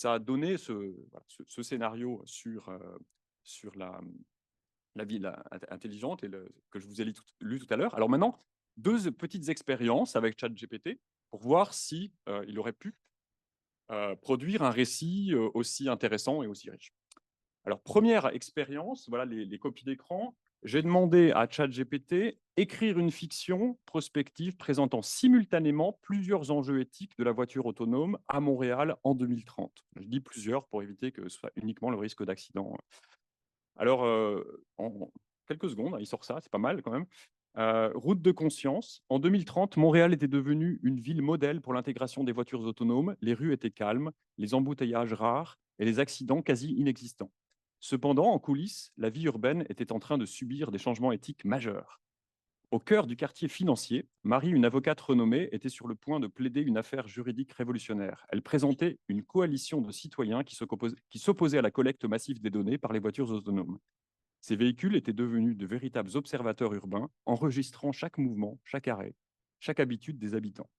S2: a donné ce scénario sur la ville intelligente que je vous ai lu tout à l'heure. Alors maintenant, deux petites expériences avec ChatGPT pour voir si il aurait pu produire un récit aussi intéressant et aussi riche. Alors, première expérience, voilà les copies d'écran. J'ai demandé à ChatGPT écrire une fiction prospective présentant simultanément plusieurs enjeux éthiques de la voiture autonome à Montréal en 2030. Je dis plusieurs pour éviter que ce soit uniquement le risque d'accident. Alors, en quelques secondes, il sort ça, c'est pas mal quand même. Route de conscience. En 2030, Montréal était devenue une ville modèle pour l'intégration des voitures autonomes. Les rues étaient calmes, les embouteillages rares et les accidents quasi inexistants. Cependant, en coulisses, la vie urbaine était en train de subir des changements éthiques majeurs. Au cœur du quartier financier, Marie, une avocate renommée, était sur le point de plaider une affaire juridique révolutionnaire. Elle présentait une coalition de citoyens qui s'opposaient à la collecte massive des données par les voitures autonomes. Ces véhicules étaient devenus de véritables observateurs urbains, enregistrant chaque mouvement, chaque arrêt, chaque habitude des habitants.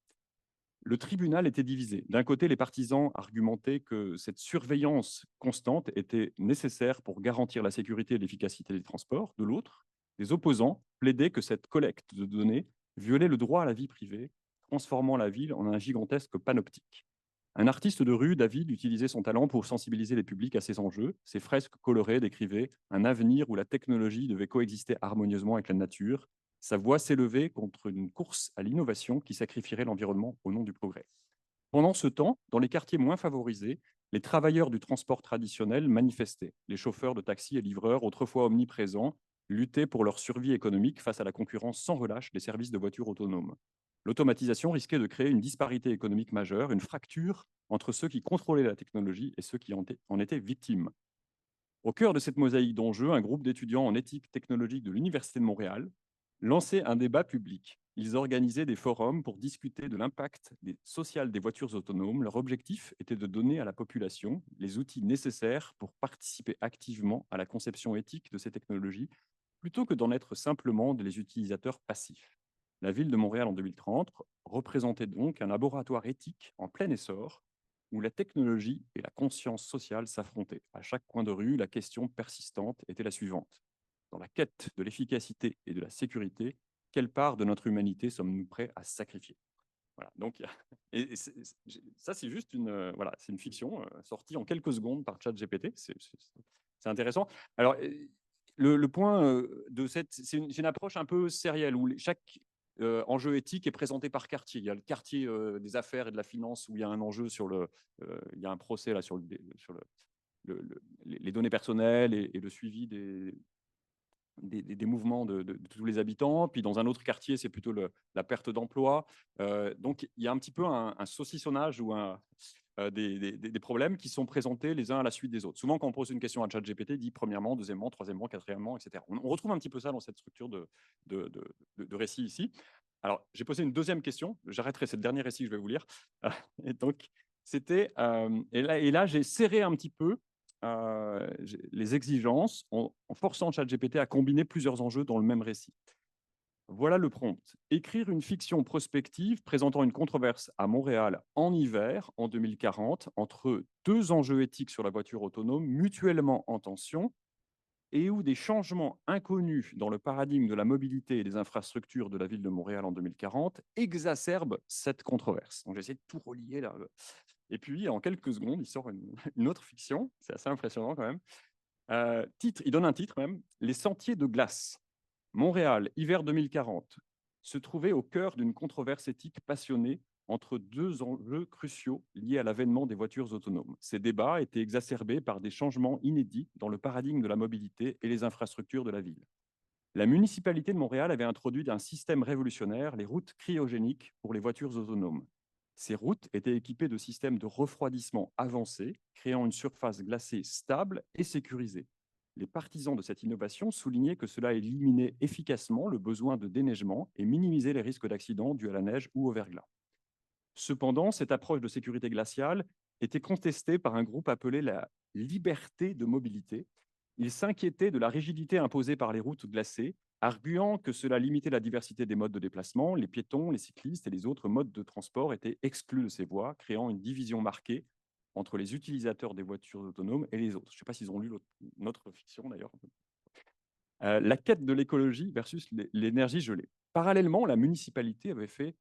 S2: Le tribunal était divisé. D'un côté, les partisans argumentaient que cette surveillance constante était nécessaire pour garantir la sécurité et l'efficacité des transports. De l'autre, les opposants plaidaient que cette collecte de données violait le droit à la vie privée, transformant la ville en un gigantesque panoptique. Un artiste de rue, David, utilisait son talent pour sensibiliser les publics à ces enjeux. Ses fresques colorées décrivaient un avenir où la technologie devait coexister harmonieusement avec la nature. Sa voix s'élevait contre une course à l'innovation qui sacrifierait l'environnement au nom du progrès. Pendant ce temps, dans les quartiers moins favorisés, les travailleurs du transport traditionnel manifestaient. Les chauffeurs de taxi et livreurs, autrefois omniprésents, luttaient pour leur survie économique face à la concurrence sans relâche des services de voitures autonomes. L'automatisation risquait de créer une disparité économique majeure, une fracture entre ceux qui contrôlaient la technologie et ceux qui en étaient victimes. Au cœur de cette mosaïque d'enjeux, un groupe d'étudiants en éthique technologique de l'Université de Montréal lançait un débat public. Ils organisaient des forums pour discuter de l'impact social des voitures autonomes. Leur objectif était de donner à la population les outils nécessaires pour participer activement à la conception éthique de ces technologies, plutôt que d'en être simplement des utilisateurs passifs. La ville de Montréal en 2030 représentait donc un laboratoire éthique en plein essor, où la technologie et la conscience sociale s'affrontaient. À chaque coin de rue, la question persistante était la suivante. Dans la quête de l'efficacité et de la sécurité, quelle part de notre humanité sommes-nous prêts à sacrifier? Voilà, donc, ça, c'est juste c'est une fiction sortie en quelques secondes par ChatGPT. C'est intéressant. Alors, le point c'est une approche un peu sérielle où chaque enjeu éthique est présenté par quartier. Il y a le quartier des affaires et de la finance où il y a un enjeu il y a un procès là, sur les données personnelles et le suivi des mouvements de tous les habitants. Puis dans un autre quartier, c'est plutôt la perte d'emploi. Donc il y a un petit peu un saucissonnage ou des problèmes qui sont présentés les uns à la suite des autres. Souvent, quand on pose une question à ChatGPT, il dit premièrement, deuxièmement, troisièmement, quatrièmement, etc. On retrouve un petit peu ça dans cette structure de récit ici. Alors, j'ai posé une deuxième question. J'arrêterai ce dernier récit que je vais vous lire. Et donc, et là j'ai serré un petit peu les exigences en forçant ChatGPT à combiner plusieurs enjeux dans le même récit. Voilà le prompt. Écrire une fiction prospective présentant une controverse à Montréal en hiver, en 2040, entre deux enjeux éthiques sur la voiture autonome mutuellement en tension et où des changements inconnus dans le paradigme de la mobilité et des infrastructures de la ville de Montréal en 2040 exacerbent cette controverse. Donc j'essaie de tout relier là. Et puis en quelques secondes, il sort une autre fiction, c'est assez impressionnant quand même. Il donne un titre même, Les Sentiers de glace. Montréal, hiver 2040, se trouvait au cœur d'une controverse éthique passionnée entre deux enjeux cruciaux liés à l'avènement des voitures autonomes. Ces débats étaient exacerbés par des changements inédits dans le paradigme de la mobilité et les infrastructures de la ville. La municipalité de Montréal avait introduit un système révolutionnaire, les routes cryogéniques pour les voitures autonomes. Ces routes étaient équipées de systèmes de refroidissement avancés, créant une surface glacée stable et sécurisée. Les partisans de cette innovation soulignaient que cela éliminait efficacement le besoin de déneigement et minimisait les risques d'accidents dus à la neige ou au verglas. Cependant, cette approche de sécurité glaciale était contestée par un groupe appelé la liberté de mobilité. Ils s'inquiétaient de la rigidité imposée par les routes glacées, arguant que cela limitait la diversité des modes de déplacement. Les piétons, les cyclistes et les autres modes de transport étaient exclus de ces voies, créant une division marquée entre les utilisateurs des voitures autonomes et les autres. Je ne sais pas s'ils ont lu notre fiction d'ailleurs. La quête de l'écologie versus l'énergie gelée. Parallèlement, la municipalité avait fait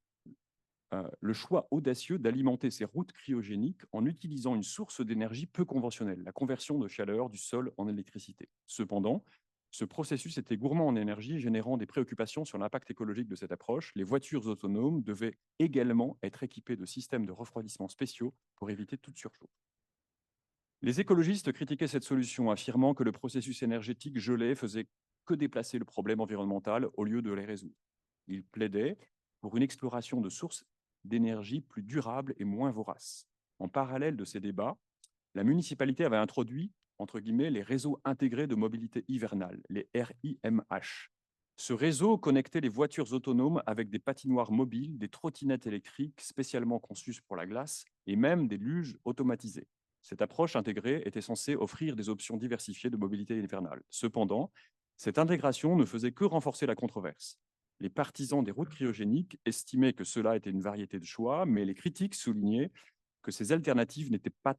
S2: le choix audacieux d'alimenter ces routes cryogéniques en utilisant une source d'énergie peu conventionnelle, la conversion de chaleur du sol en électricité. Cependant, ce processus était gourmand en énergie, générant des préoccupations sur l'impact écologique de cette approche. Les voitures autonomes devaient également être équipées de systèmes de refroidissement spéciaux pour éviter toute surchauffe. Les écologistes critiquaient cette solution, affirmant que le processus énergétique gelé faisait que déplacer le problème environnemental au lieu de les résoudre. Ils plaidaient pour une exploration de sources d'énergie plus durable et moins vorace. En parallèle de ces débats, la municipalité avait introduit, entre guillemets, les réseaux intégrés de mobilité hivernale, les RIMH. Ce réseau connectait les voitures autonomes avec des patinoires mobiles, des trottinettes électriques spécialement conçues pour la glace et même des luges automatisées. Cette approche intégrée était censée offrir des options diversifiées de mobilité hivernale. Cependant, cette intégration ne faisait que renforcer la controverse. Les partisans des routes cryogéniques estimaient que cela était une variété de choix, mais les critiques soulignaient que ces alternatives n'étaient pas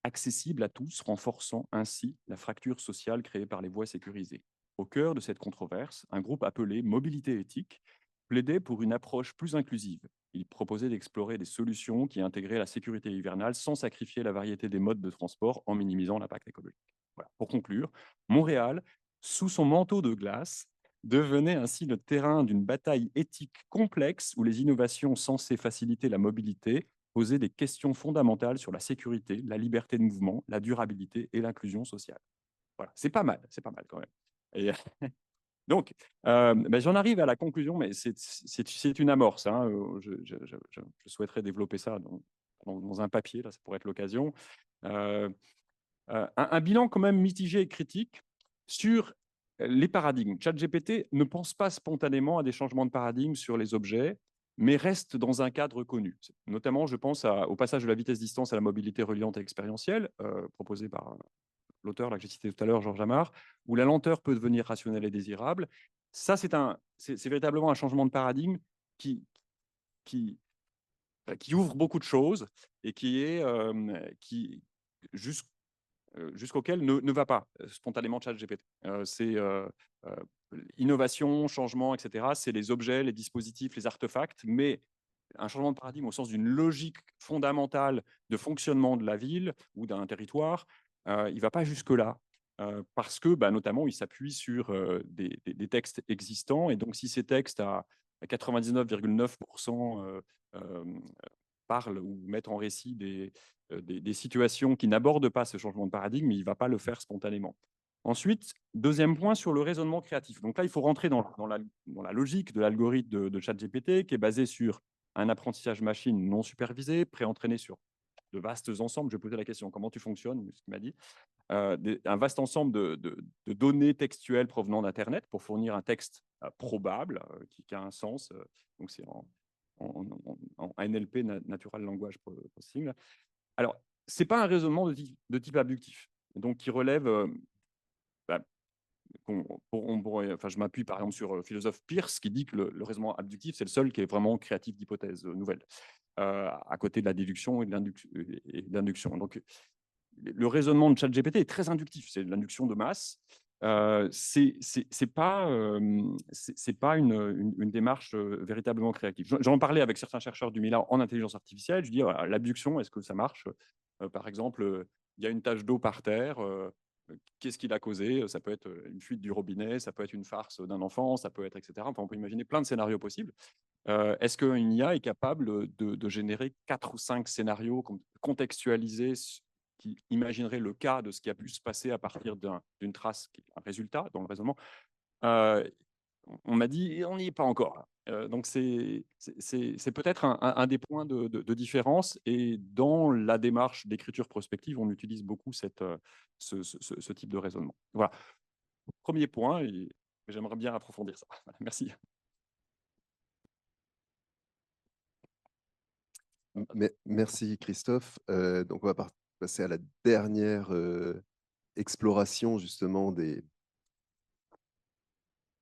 S2: accessibles à tous, renforçant ainsi la fracture sociale créée par les voies sécurisées. Au cœur de cette controverse, un groupe appelé Mobilité éthique plaidait pour une approche plus inclusive. Il proposait d'explorer des solutions qui intégraient la sécurité hivernale sans sacrifier la variété des modes de transport en minimisant l'impact écologique. Voilà. Pour conclure, Montréal, sous son manteau de glace, devenait ainsi le terrain d'une bataille éthique complexe où les innovations censées faciliter la mobilité posaient des questions fondamentales sur la sécurité, la liberté de mouvement, la durabilité et l'inclusion sociale. Voilà, c'est pas mal quand même. Et donc, j'en arrive à la conclusion, mais c'est une amorce. Hein. Je souhaiterais développer ça dans un papier, là, ça pourrait être l'occasion. Un bilan quand même mitigé et critique sur les paradigmes. ChatGPT ne pense pas spontanément à des changements de paradigme sur les objets, mais reste dans un cadre connu. Notamment, je pense au passage de la vitesse-distance à la mobilité reliante et expérientielle, proposé par l'auteur que j'ai cité tout à l'heure, Georges Amar, où la lenteur peut devenir rationnelle et désirable. Ça, c'est véritablement un changement de paradigme qui ouvre beaucoup de choses et jusqu'auquel ne va pas spontanément ChatGPT. C'est innovation, changement, etc. C'est les objets, les dispositifs, les artefacts, mais un changement de paradigme au sens d'une logique fondamentale de fonctionnement de la ville ou d'un territoire, il ne va pas jusque-là. Parce que, notamment, il s'appuie sur des textes existants. Et donc, si ces textes 99,9% parlent ou mettent en récit des situations qui n'abordent pas ce changement de paradigme, mais il ne va pas le faire spontanément. Ensuite, deuxième point sur le raisonnement créatif. Donc là, il faut rentrer dans la logique de l'algorithme de ChatGPT qui est basé sur un apprentissage machine non supervisé, pré-entraîné sur de vastes ensembles. Je vais poser la question, comment tu fonctionnes, ce qu'il m'a dit. Un vaste ensemble de données textuelles provenant d'Internet pour fournir un texte probable, qui a un sens. Donc c'est en NLP, Natural Language Processing. Alors, ce n'est pas un raisonnement de type abductif, donc qui relève bah, je m'appuie par exemple sur le philosophe Peirce qui dit que le raisonnement abductif, c'est le seul qui est vraiment créatif d'hypothèses nouvelles, à côté de la déduction et de l'induction. Donc, le raisonnement de ChatGPT est très inductif, c'est de l'induction de masse. C'est pas une démarche véritablement créative. J'en parlais avec certains chercheurs du MILA en intelligence artificielle. Je dis l'abduction, est-ce que ça marche? Par exemple, il y a une tache d'eau par terre. Qu'est-ce qui l'a causé? Ça peut être une fuite du robinet, ça peut être une farce d'un enfant, ça peut être etc. Enfin, on peut imaginer plein de scénarios possibles. Est-ce qu'une IA est capable de générer 4 ou 5 scénarios contextualisés qui imaginerait le cas de ce qui a pu se passer à partir d'une trace, un résultat dans le raisonnement? On m'a dit, on n'y est pas encore. Donc, c'est peut-être un des points de différence. Et dans la démarche d'écriture prospective, on utilise beaucoup ce type de raisonnement. Voilà. Premier point, et j'aimerais bien approfondir ça. Merci.
S1: Merci Christophe. Donc on va passer à la dernière exploration justement de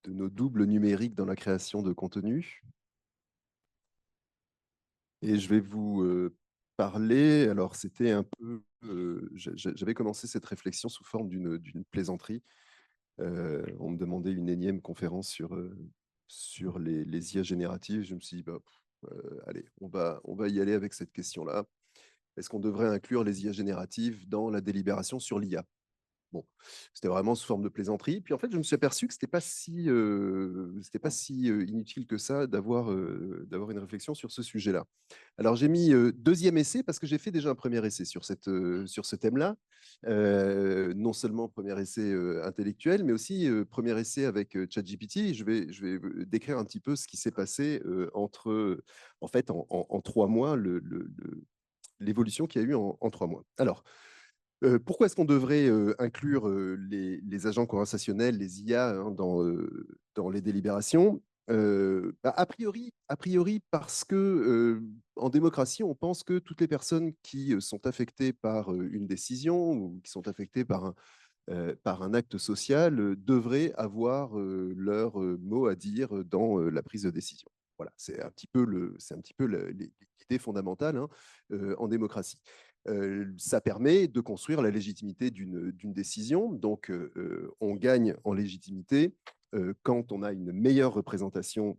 S1: nos doubles numériques dans la création de contenu. Et je vais vous parler, alors c'était un peu, j'avais commencé cette réflexion sous forme d'une plaisanterie. On me demandait une énième conférence sur les IA génératives. Je me suis dit, bah, allez, on va y aller avec cette question-là. Est-ce qu'on devrait inclure les IA génératives dans la délibération sur l'IA? Bon, c'était vraiment sous forme de plaisanterie. Puis en fait, je me suis aperçu que c'était pas si inutile que ça d'avoir une réflexion sur ce sujet-là. Alors j'ai mis deuxième essai parce que j'ai fait déjà un premier essai sur ce thème-là. Non seulement premier essai intellectuel, mais aussi premier essai avec ChatGPT. Je vais décrire un petit peu ce qui s'est passé en fait, en 3 mois, l'évolution qu'il y a eu en 3 mois. Alors, pourquoi est-ce qu'on devrait inclure les agents conversationnels, les IA, hein, dans les délibérations? A priori, parce que en démocratie, on pense que toutes les personnes qui sont affectées par une décision ou qui sont affectées par un acte social devraient avoir leur mot à dire dans la prise de décision. Voilà, c'est un petit peu l'idée fondamentale, hein, en démocratie. Ça permet de construire la légitimité d'une décision. Donc, on gagne en légitimité quand on a une meilleure représentation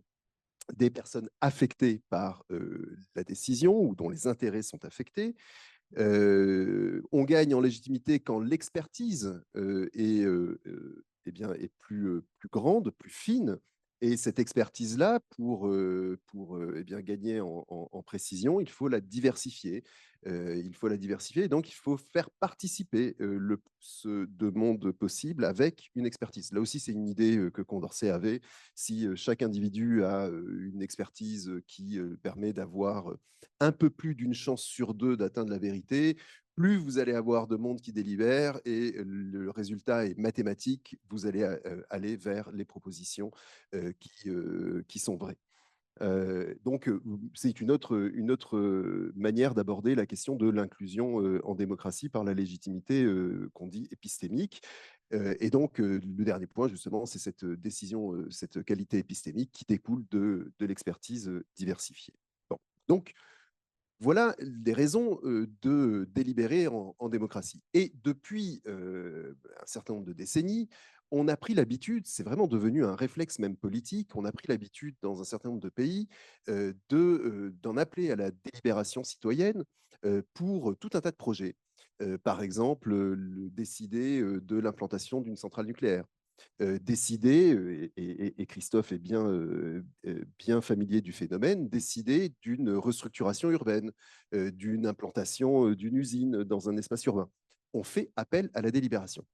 S1: des personnes affectées par la décision ou dont les intérêts sont affectés. On gagne en légitimité quand l'expertise est plus grande, plus fine. Et cette expertise-là, pour gagner en précision, il faut la diversifier. Donc, il faut faire participer ce de monde possible avec une expertise. Là aussi, c'est une idée que Condorcet avait. Si chaque individu a une expertise qui permet d'avoir un peu plus d'une chance sur deux d'atteindre la vérité, plus vous allez avoir de monde qui délibère et le résultat est mathématique, vous allez aller vers les propositions qui sont vraies. Donc, c'est une autre manière d'aborder la question de l'inclusion en démocratie par la légitimité qu'on dit épistémique. Et donc, le dernier point, justement, c'est cette décision, cette qualité épistémique qui découle de l'expertise diversifiée. Bon. Donc, voilà les raisons de délibérer en démocratie. Et depuis un certain nombre de décennies, on a pris l'habitude, c'est vraiment devenu un réflexe même politique, on a pris l'habitude dans un certain nombre de pays d'en appeler à la délibération citoyenne pour tout un tas de projets. Par exemple, décider de l'implantation d'une centrale nucléaire. décider, et Christophe est bien familier du phénomène, décider d'une restructuration urbaine, d'une implantation d'une usine dans un espace urbain. On fait appel à la délibération.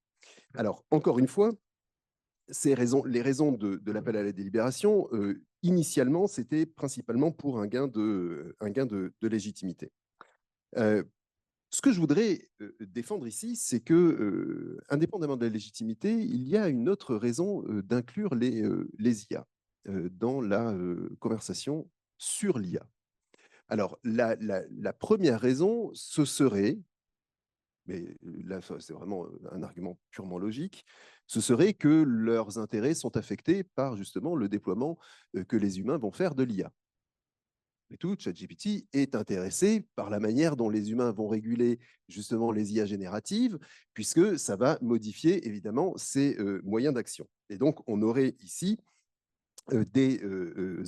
S1: Alors, encore une fois, les raisons de l'appel à la délibération, initialement, c'était principalement pour un gain de légitimité. Ce que je voudrais défendre ici, c'est que, indépendamment de la légitimité, il y a une autre raison d'inclure les IA dans la conversation sur l'IA. Alors, la première raison, ce serait, mais là, c'est vraiment un argument purement logique, ce serait que leurs intérêts sont affectés par justement le déploiement que les humains vont faire de l'IA. Et tout, ChatGPT est intéressé par la manière dont les humains vont réguler justement les IA génératives, puisque ça va modifier évidemment ces moyens d'action. Et donc, on aurait ici des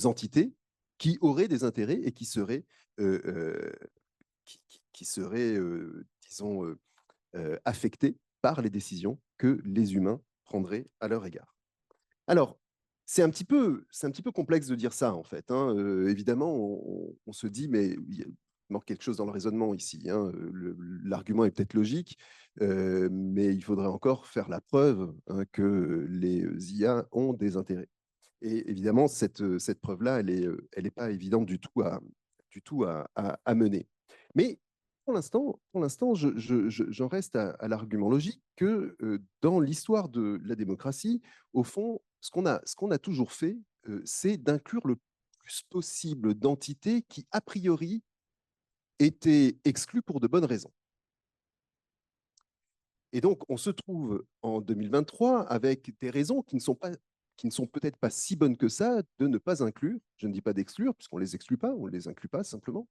S1: entités qui auraient des intérêts et qui seraient, disons, affectées par les décisions que les humains prendraient à leur égard. Alors, c'est un petit peu complexe de dire ça, en fait, hein. Évidemment, on se dit, mais il manque quelque chose dans le raisonnement ici, hein. L'argument est peut-être logique, mais il faudrait encore faire la preuve, hein, que les IA ont des intérêts. Et évidemment, cette preuve-là, elle est pas évidente du tout à mener. Mais pour l'instant, j'en reste à l'argument logique que dans l'histoire de la démocratie, au fond, ce qu'on a toujours fait, c'est d'inclure le plus possible d'entités qui, a priori, étaient exclues pour de bonnes raisons. Et donc, on se trouve en 2023 avec des raisons qui ne sont peut-être pas si bonnes que ça de ne pas inclure, je ne dis pas d'exclure, puisqu'on ne les exclut pas, on ne les inclut pas simplement,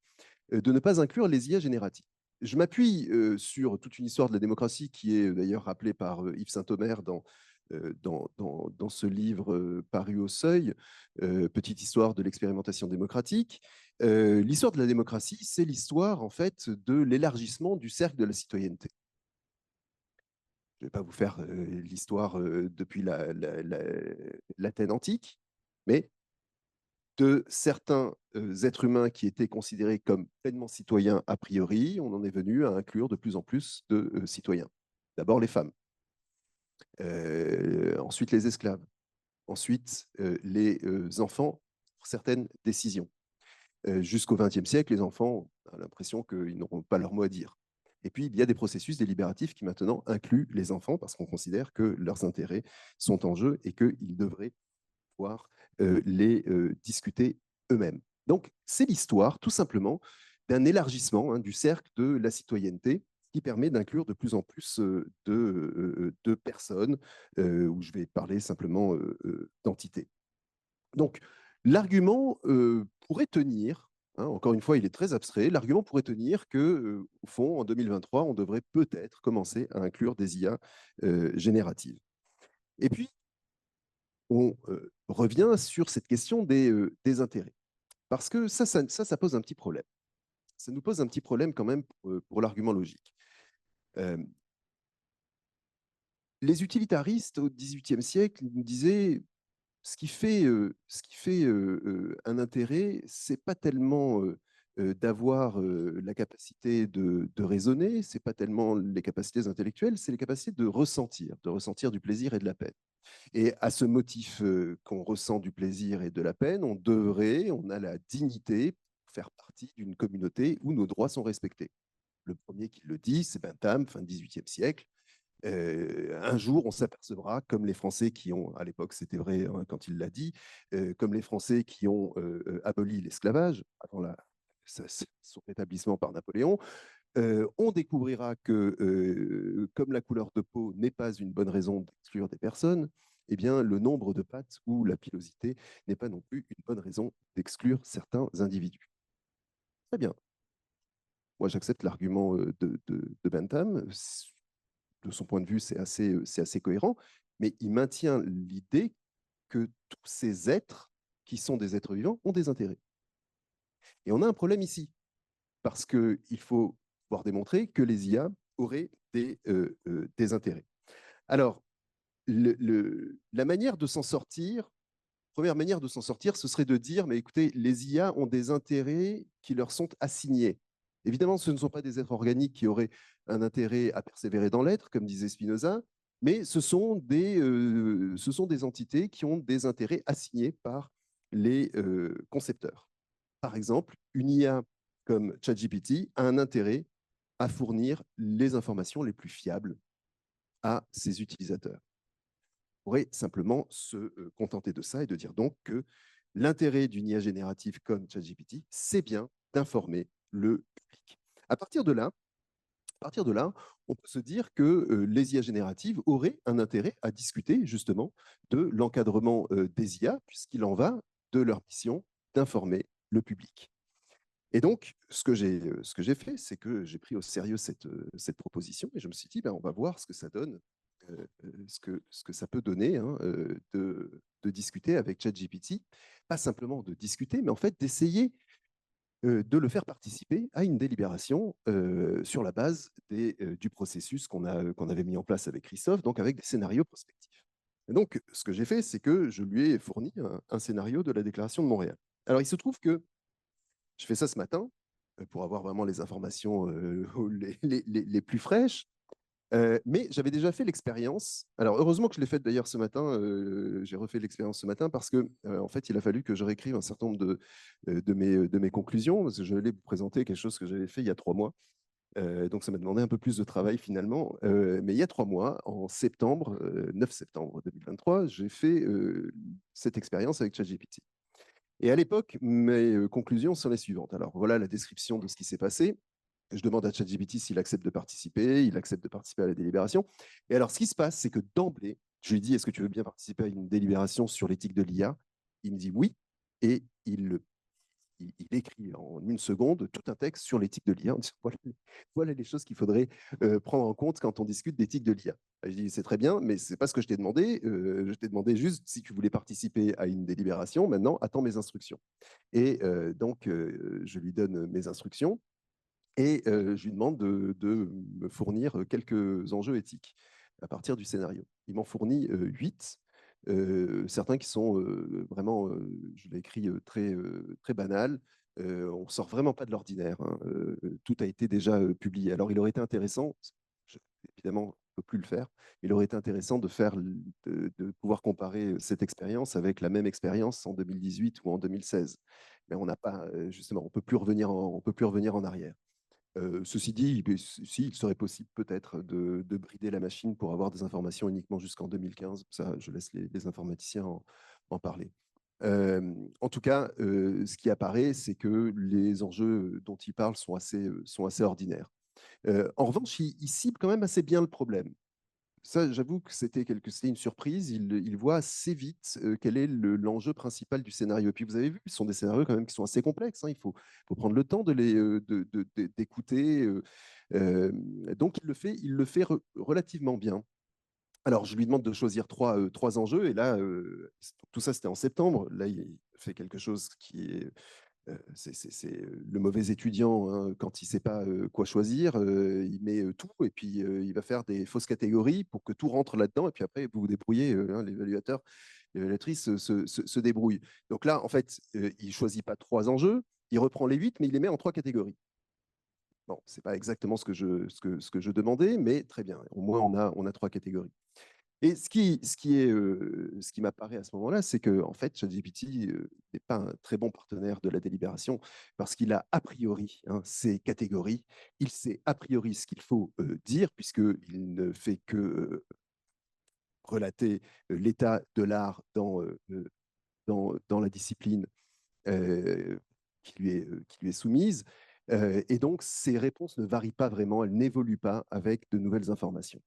S1: de ne pas inclure les IA génératives. Je m'appuie sur toute une histoire de la démocratie qui est d'ailleurs rappelée par Yves Saint-Omer dans ce livre paru au Seuil, Petite histoire de l'expérimentation démocratique. L'histoire de la démocratie, c'est l'histoire en fait de l'élargissement du cercle de la citoyenneté. Je ne vais pas vous faire l'histoire depuis l'Athènes antique, mais de certains êtres humains qui étaient considérés comme pleinement citoyens a priori, on en est venu à inclure de plus en plus de citoyens. D'abord les femmes, ensuite les esclaves, ensuite les enfants pour certaines décisions. Jusqu'au XXe siècle, les enfants ont l'impression qu'ils n'auront pas leur mot à dire. Et puis, il y a des processus délibératifs qui maintenant incluent les enfants parce qu'on considère que leurs intérêts sont en jeu et qu'ils devraient pouvoir les discuter eux-mêmes. Donc, c'est l'histoire, tout simplement, d'un élargissement, hein, du cercle de la citoyenneté qui permet d'inclure de plus en plus de personnes, où je vais parler simplement d'entités. Donc, l'argument pourrait tenir, hein, encore une fois, il est très abstrait, l'argument pourrait tenir que, au fond, en 2023, on devrait peut-être commencer à inclure des IA génératives. Et puis, on revient sur cette question des intérêts. Parce que ça pose un petit problème. Ça nous pose un petit problème quand même pour l'argument logique. Les utilitaristes au XVIIIe siècle nous disaient ce qui fait un intérêt, c'est pas tellement d'avoir la capacité de raisonner, c'est pas tellement les capacités intellectuelles, c'est les capacités de ressentir du plaisir et de la peine. Et à ce motif qu'on ressent du plaisir et de la peine, on a la dignité de faire partie d'une communauté où nos droits sont respectés. Le premier qui le dit, c'est Bentham, fin du XVIIIe siècle. Un jour, on s'apercevra, comme les Français qui ont, à l'époque, c'était vrai hein, quand il l'a dit, comme les Français qui ont aboli l'esclavage avant son rétablissement par Napoléon, on découvrira que, comme la couleur de peau n'est pas une bonne raison d'exclure des personnes, eh bien, le nombre de pattes ou la pilosité n'est pas non plus une bonne raison d'exclure certains individus. Très bien. Moi, j'accepte l'argument de Bentham. De son point de vue, c'est assez cohérent, mais il maintient l'idée que tous ces êtres, qui sont des êtres vivants, ont des intérêts. Et on a un problème ici, parce qu'il faut pouvoir démontrer que les IA auraient des intérêts. Alors, la manière de s'en sortir, première manière de s'en sortir, ce serait de dire, mais écoutez, les IA ont des intérêts qui leur sont assignés. Évidemment, ce ne sont pas des êtres organiques qui auraient un intérêt à persévérer dans l'être, comme disait Spinoza, mais ce sont des entités qui ont des intérêts assignés par les concepteurs. Par exemple, une IA comme ChatGPT a un intérêt à fournir les informations les plus fiables à ses utilisateurs. On pourrait simplement se contenter de ça et de dire donc que l'intérêt d'une IA générative comme ChatGPT, c'est bien d'informer le public. À partir de là, on peut se dire que les IA génératives auraient un intérêt à discuter justement de l'encadrement des IA, puisqu'il en va de leur mission d'informer le public. Et donc, ce que j'ai fait, c'est que j'ai pris au sérieux cette proposition et je me suis dit, ben, on va voir ce que ça donne, ce que ça peut donner hein, de discuter avec ChatGPT. Pas simplement de discuter, mais en fait d'essayer de le faire participer à une délibération sur la base du processus qu'on avait mis en place avec Christophe, donc avec des scénarios prospectifs. Et donc, ce que j'ai fait, c'est que je lui ai fourni un scénario de la Déclaration de Montréal. Alors, il se trouve que je fais ça ce matin pour avoir vraiment les informations les plus fraîches. Mais j'avais déjà fait l'expérience. Alors, heureusement que je l'ai faite d'ailleurs ce matin. J'ai refait l'expérience ce matin parce que, en fait, il a fallu que je réécrive un certain nombre de mes conclusions parce que je voulais vous présenter quelque chose que j'avais fait il y a 3 mois. Donc, ça m'a demandé un peu plus de travail finalement. Mais il y a 3 mois, en septembre, 9 septembre 2023, j'ai fait cette expérience avec ChatGPT. Et à l'époque, mes conclusions sont les suivantes. Alors, voilà la description de ce qui s'est passé. Je demande à ChatGPT s'il accepte de participer. Il accepte de participer à la délibération. Et alors, ce qui se passe, c'est que d'emblée, je lui dis, est-ce que tu veux bien participer à une délibération sur l'éthique de l'IA? Il me dit oui. Et il écrit en une seconde tout un texte sur l'éthique de l'IA. Voilà les choses qu'il faudrait prendre en compte quand on discute d'éthique de l'IA. Je dis, c'est très bien, mais ce n'est pas ce que je t'ai demandé. Je t'ai demandé juste si tu voulais participer à une délibération. Maintenant, attends mes instructions. Et donc, je lui donne mes instructions et je lui demande de me fournir quelques enjeux éthiques à partir du scénario. Il m'en fournit 8. Certains qui sont vraiment, je l'ai écrit très banal. On ne sort vraiment pas de l'ordinaire. Hein. Tout a été déjà publié. Alors, il aurait été intéressant, évidemment, on ne peut plus le faire, il aurait été intéressant de pouvoir comparer cette expérience avec la même expérience en 2018 ou en 2016. Mais on n'a pas, justement, on peut plus revenir en arrière. Ceci dit, il serait possible peut-être de brider la machine pour avoir des informations uniquement jusqu'en 2015. Ça, je laisse les informaticiens en parler. En tout cas, ce qui apparaît, c'est que les enjeux dont il parle sont assez ordinaires. En revanche, il cible quand même assez bien le problème. Ça, j'avoue que c'était une surprise. Il voit assez vite quel est l'enjeu principal du scénario. Et puis, vous avez vu, ce sont des scénarios quand même qui sont assez complexes. Hein. Il faut prendre le temps d'écouter. Donc, il le fait relativement bien. Alors, je lui demande de choisir trois enjeux. Et là, tout ça, c'était en septembre. Là, il fait quelque chose qui est c'est le mauvais étudiant, hein, quand il ne sait pas quoi choisir, il met tout et puis il va faire des fausses catégories pour que tout rentre là-dedans et puis après vous vous débrouillez, hein, l'évaluatrice se débrouille. Donc là, en fait, il ne choisit pas 3 enjeux, il reprend les 8, mais il les met en 3 catégories. Bon, ce n'est pas exactement ce que je demandais, mais très bien, au moins on a 3 catégories. Et ce qui m'apparaît à ce moment-là, c'est que en fait, ChatGPT n'est pas un très bon partenaire de la délibération parce qu'il a priori hein, ses catégories, il sait a priori ce qu'il faut dire puisqu'il ne fait que relater l'état de l'art dans la discipline qui lui est soumise. Et donc, ses réponses ne varient pas vraiment, elles n'évoluent pas avec de nouvelles informations.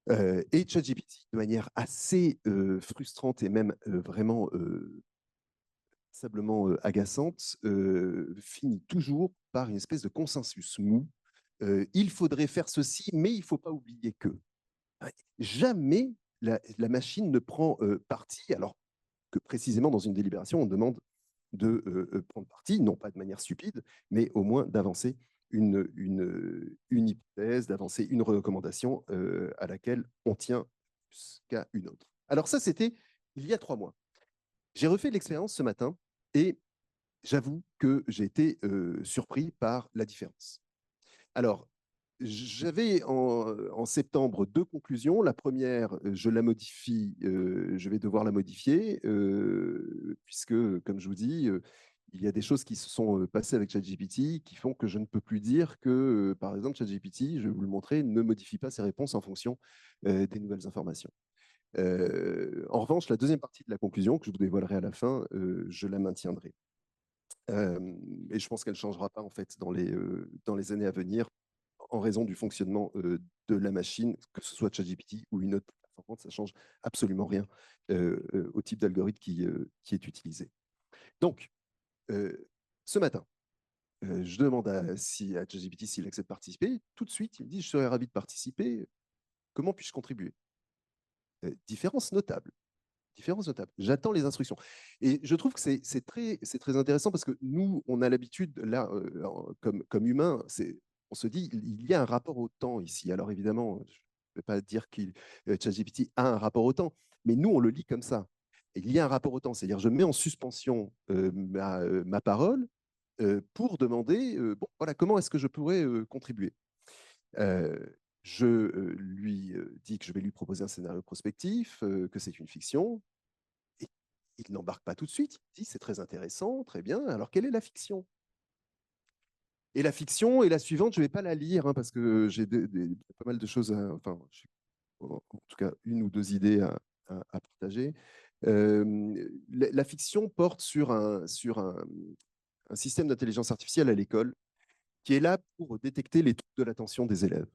S1: Et ChatGPT, de manière assez frustrante et même vraiment passablement agaçante, finit toujours par une espèce de consensus mou. Il faudrait faire ceci, mais il ne faut pas oublier que. Jamais la machine ne prend parti, alors que précisément dans une délibération, on demande de prendre parti, non pas de manière stupide, mais au moins d'avancer une hypothèse, d'avancer une recommandation à laquelle on tient plus qu'à une autre. Alors ça, c'était il y a 3 mois. J'ai refait l'expérience ce matin et j'avoue que j'ai été surpris par la différence. Alors, j'avais en septembre 2 conclusions. La première, je la modifie, je vais devoir la modifier, puisque, comme je vous dis, il y a des choses qui se sont passées avec ChatGPT qui font que je ne peux plus dire que, par exemple, ChatGPT, je vais vous le montrer, ne modifie pas ses réponses en fonction des nouvelles informations. En revanche, la deuxième partie de la conclusion, que je vous dévoilerai à la fin, je la maintiendrai. Et je pense qu'elle ne changera pas en fait dans les années à venir en raison du fonctionnement de la machine, que ce soit ChatGPT ou une autre plateforme, ça ne change absolument rien au type d'algorithme qui est utilisé. Donc, ce matin, je demande à ChatGPT s'il accepte de participer. Tout de suite, il me dit, je serais ravi de participer. Comment puis-je contribuer? Différence notable. Différence notable. J'attends les instructions. Et je trouve que c'est très intéressant parce que nous, on a l'habitude, là, comme humains, on se dit, il y a un rapport au temps ici. Alors évidemment, je ne vais pas dire que ChatGPT a un rapport au temps, mais nous, on le lit comme ça. Et il y a un rapport au temps, c'est-à-dire je mets en suspension ma parole pour demander, bon, voilà, comment est-ce que je pourrais contribuer. Je lui dis que je vais lui proposer un scénario prospectif, que c'est une fiction. Et il n'embarque pas tout de suite. Il dit c'est très intéressant, très bien. Alors quelle est la fiction? Et la fiction est la suivante. Je ne vais pas la lire parce que j'ai pas mal de choses, enfin, en tout cas une ou deux idées à partager. La fiction porte sur un système d'intelligence artificielle à l'école qui est là pour détecter les troubles de l'attention des élèves.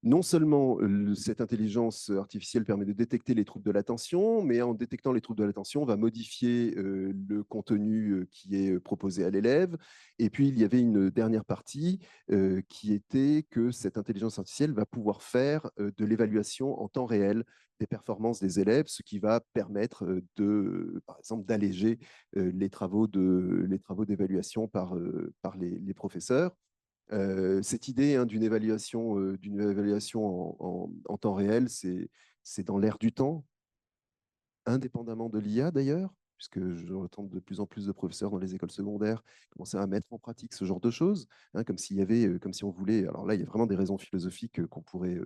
S1: Non seulement cette intelligence artificielle permet de détecter les troubles de l'attention, mais en détectant les troubles de l'attention, on va modifier le contenu qui est proposé à l'élève. Et puis, il y avait une dernière partie qui était que cette intelligence artificielle va pouvoir faire de l'évaluation en temps réel des performances des élèves, ce qui va permettre par exemple, d'alléger les travaux d'évaluation par les professeurs. Cette idée d'une évaluation en temps réel, c'est dans l'air du temps, indépendamment de l'IA d'ailleurs, puisque j'entends de plus en plus de professeurs dans les écoles secondaires commencer à mettre en pratique ce genre de choses, hein, comme s'il y avait, comme si on voulait. Alors là, il y a vraiment des raisons philosophiques qu'on pourrait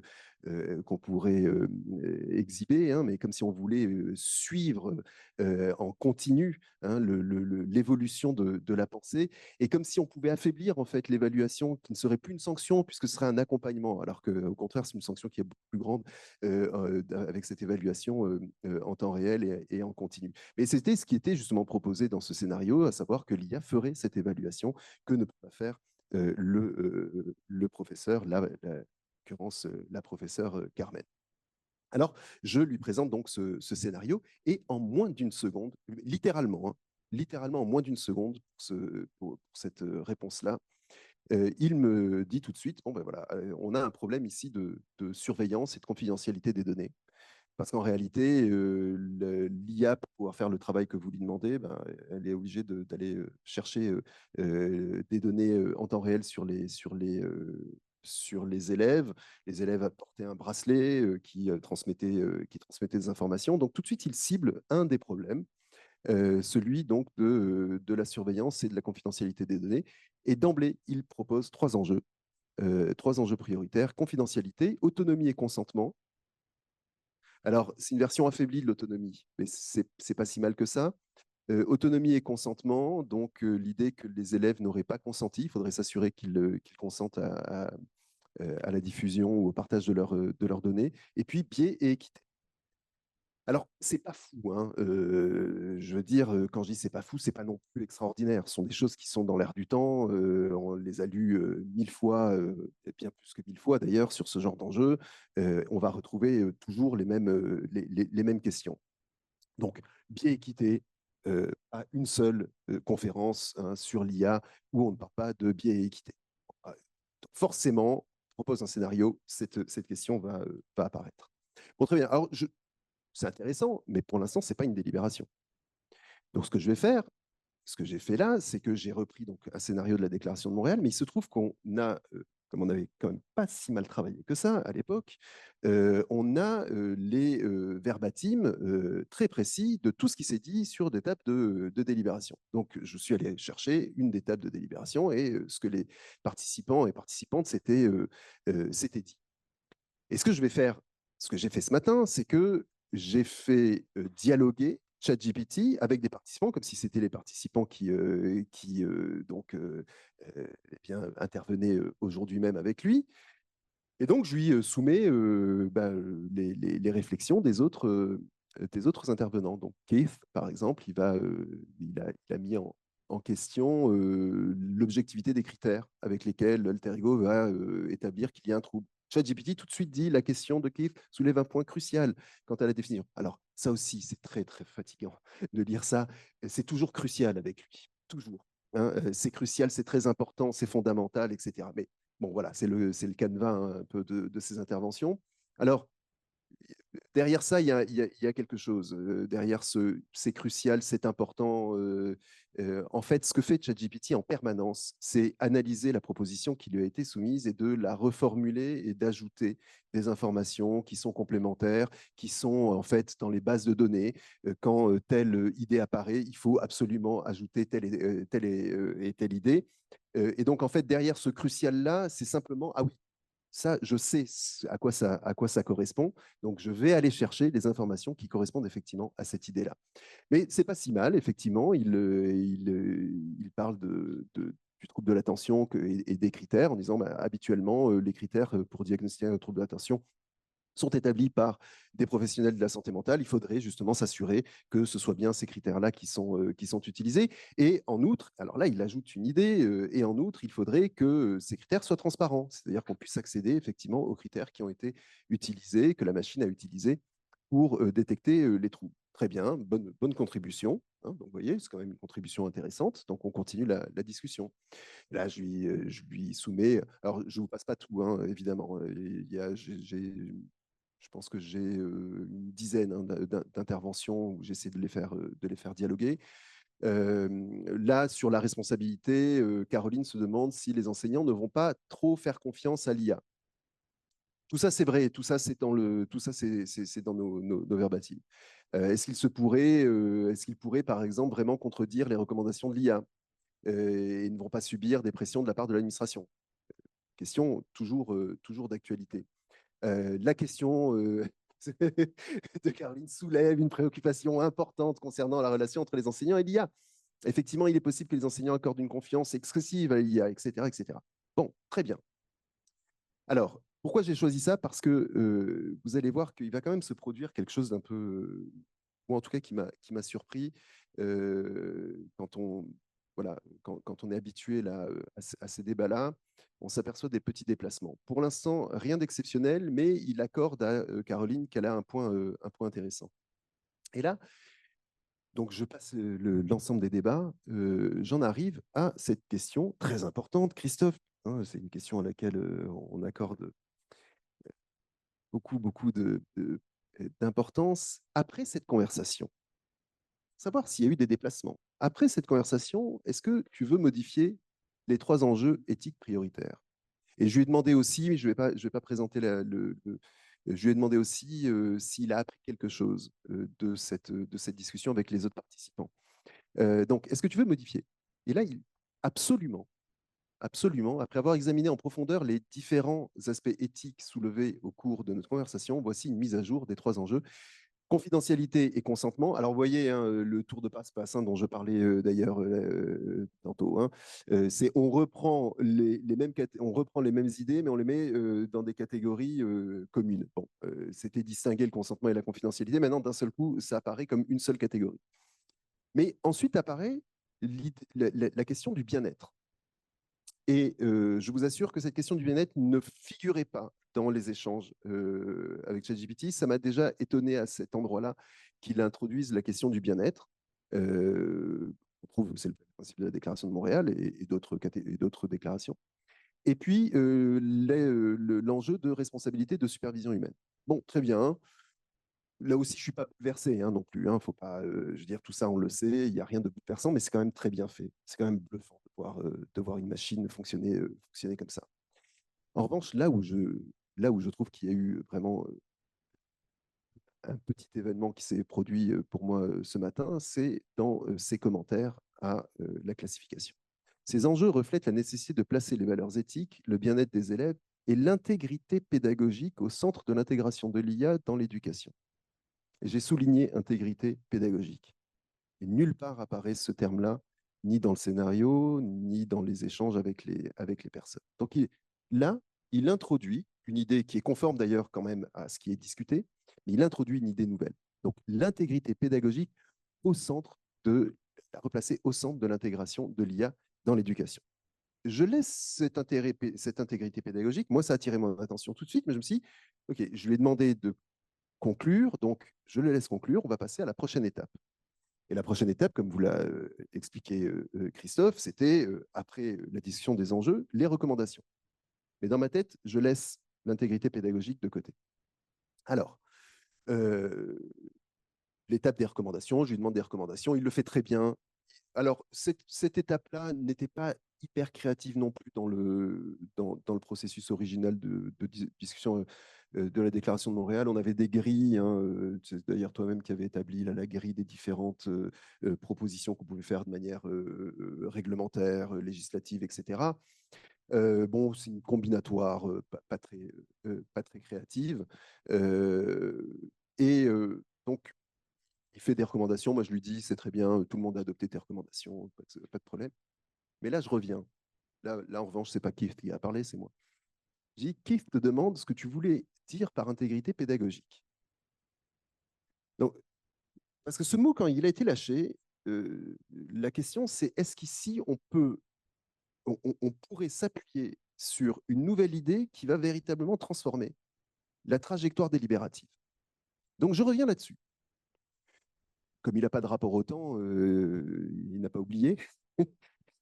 S1: exhiber, hein, mais comme si on voulait suivre en continu hein, l'évolution de la pensée, et comme si on pouvait affaiblir en fait l'évaluation, qui ne serait plus une sanction puisque ce serait un accompagnement, alors qu'au contraire, c'est une sanction qui est beaucoup plus grande avec cette évaluation en temps réel et en continu. Mais c'était ce qui était justement proposé dans ce scénario, à savoir que l'IA ferait cette évaluation que ne peut pas faire le professeur, l'occurrence la professeure Carmen. Alors, je lui présente donc ce scénario et en moins d'une seconde, littéralement, hein, littéralement en moins d'une seconde pour cette réponse-là, il me dit tout de suite, bon ben voilà, on a un problème ici de surveillance et de confidentialité des données. Parce qu'en réalité, l'IA, pour pouvoir faire le travail que vous lui demandez, ben, elle est obligée d'aller chercher des données en temps réel sur les élèves. Les élèves apportaient un bracelet qui transmettait des informations. Donc tout de suite, il cible un des problèmes, celui donc de la surveillance et de la confidentialité des données. Et d'emblée, il propose 3 enjeux. 3 enjeux prioritaires: confidentialité, autonomie et consentement. Alors, c'est une version affaiblie de l'autonomie, mais c'est pas si mal que ça. Autonomie et consentement, donc l'idée que les élèves n'auraient pas consenti, il faudrait s'assurer qu'ils consentent à la diffusion ou au partage de leurs données. Et puis, biais et équité. Alors, c'est pas fou, hein. Je veux dire, quand je dis c'est pas fou, c'est pas non plus extraordinaire. Ce sont des choses qui sont dans l'air du temps. On les a lues 1000 fois, et bien plus que 1000 fois d'ailleurs, sur ce genre d'enjeu. On va retrouver toujours les mêmes questions. Donc, biais équité, pas une seule conférence hein, sur l'IA où on ne parle pas de biais et équité. Donc, forcément, je propose un scénario, cette question va apparaître. Bon, très bien. Alors, c'est intéressant, mais pour l'instant, ce n'est pas une délibération. Donc, ce que je vais faire, ce que j'ai fait là, c'est que j'ai repris donc, un scénario de la Déclaration de Montréal, mais il se trouve qu'on a comme on n'avait quand même pas si mal travaillé que ça à l'époque, on a les verbatims très précis de tout ce qui s'est dit sur des tables de délibération. Donc, je suis allé chercher une des tables de délibération et ce que les participants et participantes s'étaient dit. Et ce que je vais faire, ce que j'ai fait ce matin, c'est que j'ai fait dialoguer ChatGPT avec des participants, comme si c'était les participants qui eh bien, intervenaient aujourd'hui même avec lui. Et donc, je lui soumets les réflexions des autres intervenants. Donc, Keith, par exemple, il a mis en question l'objectivité des critères avec lesquels l'alter ego va établir qu'il y a un trouble. ChatGPT tout de suite dit la question de Keith soulève un point crucial quant à la définition. Alors, ça aussi, c'est très, très fatigant de lire ça. C'est toujours crucial avec lui, toujours. Hein, c'est crucial, c'est très important, c'est fondamental, etc. Mais bon, voilà, c'est le canevas un peu de ces interventions. Alors, derrière ça, il y a quelque chose. Derrière c'est crucial, c'est important. En fait, ce que fait ChatGPT en permanence, c'est analyser la proposition qui lui a été soumise et de la reformuler et d'ajouter des informations qui sont complémentaires, qui sont en fait dans les bases de données. Quand telle idée apparaît, il faut absolument ajouter et telle idée. Et donc, en fait, derrière ce crucial-là, c'est simplement, ah oui, ça, je sais à quoi ça correspond. Donc, je vais aller chercher les informations qui correspondent effectivement à cette idée-là. Mais c'est pas si mal, effectivement. Il parle du trouble de l'attention et des critères en disant bah, habituellement, les critères pour diagnostiquer un trouble de l'attention sont établis par des professionnels de la santé mentale, il faudrait justement s'assurer que ce soit bien ces critères-là qui sont utilisés. Et en outre, alors là, il ajoute une idée, et en outre, il faudrait que ces critères soient transparents, c'est-à-dire qu'on puisse accéder effectivement aux critères qui ont été utilisés, que la machine a utilisés pour détecter les troubles. Très bien, bonne contribution. Hein, donc, vous voyez, c'est quand même une contribution intéressante. Donc, on continue la discussion. Là, je lui soumets. Alors, je ne vous passe pas tout, hein, évidemment. Je pense que j'ai une dizaine hein, d'interventions où j'essaie de les faire dialoguer. Là, sur la responsabilité, Caroline se demande si les enseignants ne vont pas trop faire confiance à l'IA. Tout ça, c'est vrai. Tout ça, c'est dans nos verbatims. Est-ce qu'il pourrait, par exemple, vraiment contredire les recommandations de l'IA et ne vont pas subir des pressions de la part de l'administration? Question toujours d'actualité. La question de Caroline soulève une préoccupation importante concernant la relation entre les enseignants et l'IA. Effectivement, il est possible que les enseignants accordent une confiance excessive à l'IA, etc., etc. Bon, très bien. Alors, pourquoi j'ai choisi ça? Parce que vous allez voir qu'il va quand même se produire quelque chose d'un peu, ou en tout cas qui m'a surpris quand on est habitué là, à ces débats-là, on s'aperçoit des petits déplacements. Pour l'instant, rien d'exceptionnel, mais il accorde à Caroline qu'elle a un point intéressant. Et là, donc je passe l'ensemble des débats, j'en arrive à cette question très importante, Christophe. Hein, c'est une question à laquelle on accorde beaucoup d'importance. Après cette conversation, savoir s'il y a eu des déplacements. Après cette conversation, est-ce que tu veux modifier les 3 enjeux éthiques prioritaires? Et je lui ai demandé aussi, mais je vais pas présenter je lui ai demandé aussi s'il a appris quelque chose de cette discussion avec les autres participants. Donc, est-ce que tu veux modifier? Et là, absolument, absolument. Après avoir examiné en profondeur les différents aspects éthiques soulevés au cours de notre conversation, voici une mise à jour des 3 enjeux. Confidentialité et consentement. Alors, vous voyez, hein, le tour de passe-passe hein, dont je parlais d'ailleurs tantôt. Hein, c'est on reprend on reprend les mêmes idées, mais on les met dans des catégories communes. Bon, c'était distinguer le consentement et la confidentialité. Maintenant, d'un seul coup, ça apparaît comme une seule catégorie. Mais ensuite apparaît la question du bien-être. Et je vous assure que cette question du bien-être ne figurait pas dans les échanges avec ChatGPT. Ça m'a déjà étonné à cet endroit-là qu'il introduise la question du bien-être. On trouve, c'est le principe de la Déclaration de Montréal et d'autres déclarations. Et puis, l'enjeu de responsabilité de supervision humaine. Bon, très bien. Là aussi, je ne suis pas versé hein, non plus. Hein, faut pas, je veux dire, tout ça, on le sait, il n'y a rien de bouleversant, mais c'est quand même très bien fait. C'est quand même bluffant de voir une machine fonctionner comme ça. En revanche, là où je trouve qu'il y a eu vraiment un petit événement qui s'est produit pour moi ce matin, c'est dans ces commentaires à la classification. Ces enjeux reflètent la nécessité de placer les valeurs éthiques, le bien-être des élèves et l'intégrité pédagogique au centre de l'intégration de l'IA dans l'éducation. J'ai souligné intégrité pédagogique. Et nulle part apparaît ce terme-là, ni dans le scénario, ni dans les échanges avec les personnes. Donc là, il introduit une idée qui est conforme d'ailleurs quand même à ce qui est discuté, mais il introduit une idée nouvelle. Donc l'intégrité pédagogique au centre replacée au centre de l'intégration de l'IA dans l'éducation. Je laisse cette intégrité pédagogique. Moi, ça a attiré mon attention tout de suite, mais je me suis dit, OK, je lui ai demandé de conclure, donc je le laisse conclure. On va passer à la prochaine étape. Et la prochaine étape, comme vous l'a expliqué Christophe, c'était, après la discussion des enjeux, les recommandations. Mais dans ma tête, je laisse l'intégrité pédagogique de côté. Alors, l'étape des recommandations, je lui demande des recommandations, il le fait très bien. Alors, cette étape-là n'était pas hyper créative non plus dans le processus original de discussion de la déclaration de Montréal. On avait des grilles, hein, c'est d'ailleurs toi-même qui avais établi là, la grille des différentes propositions qu'on pouvait faire de manière réglementaire, législative, etc. Bon, c'est une combinatoire pas très créative. Donc, il fait des recommandations. Moi, je lui dis, c'est très bien, tout le monde a adopté tes recommandations, pas de problème. Mais là, je reviens. Là en revanche, c'est pas Keith qui a parlé, c'est moi. Je dis, Keith te demande ce que tu voulais dire par intégrité pédagogique. Donc, parce que ce mot, quand il a été lâché, la question, c'est est-ce qu'ici, on pourrait s'appuyer sur une nouvelle idée qui va véritablement transformer la trajectoire délibérative. Donc, je reviens là-dessus. Comme il n'a pas de rapport au temps, il n'a pas oublié.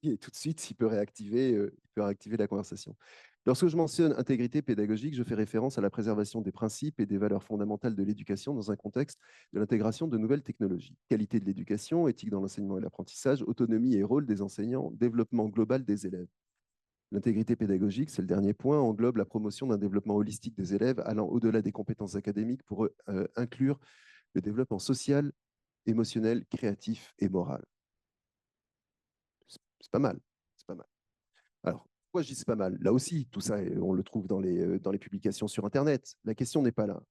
S1: Et tout de suite, il peut réactiver la conversation. Lorsque je mentionne intégrité pédagogique, je fais référence à la préservation des principes et des valeurs fondamentales de l'éducation dans un contexte de l'intégration de nouvelles technologies. Qualité de l'éducation, éthique dans l'enseignement et l'apprentissage, autonomie et rôle des enseignants, développement global des élèves. L'intégrité pédagogique, c'est le dernier point, englobe la promotion d'un développement holistique des élèves allant au-delà des compétences académiques pour inclure le développement social, émotionnel, créatif et moral. C'est pas mal. C'est pas mal. Alors, pourquoi je dis c'est pas mal? Là aussi, tout ça, on le trouve dans les publications sur Internet. La question n'est pas là.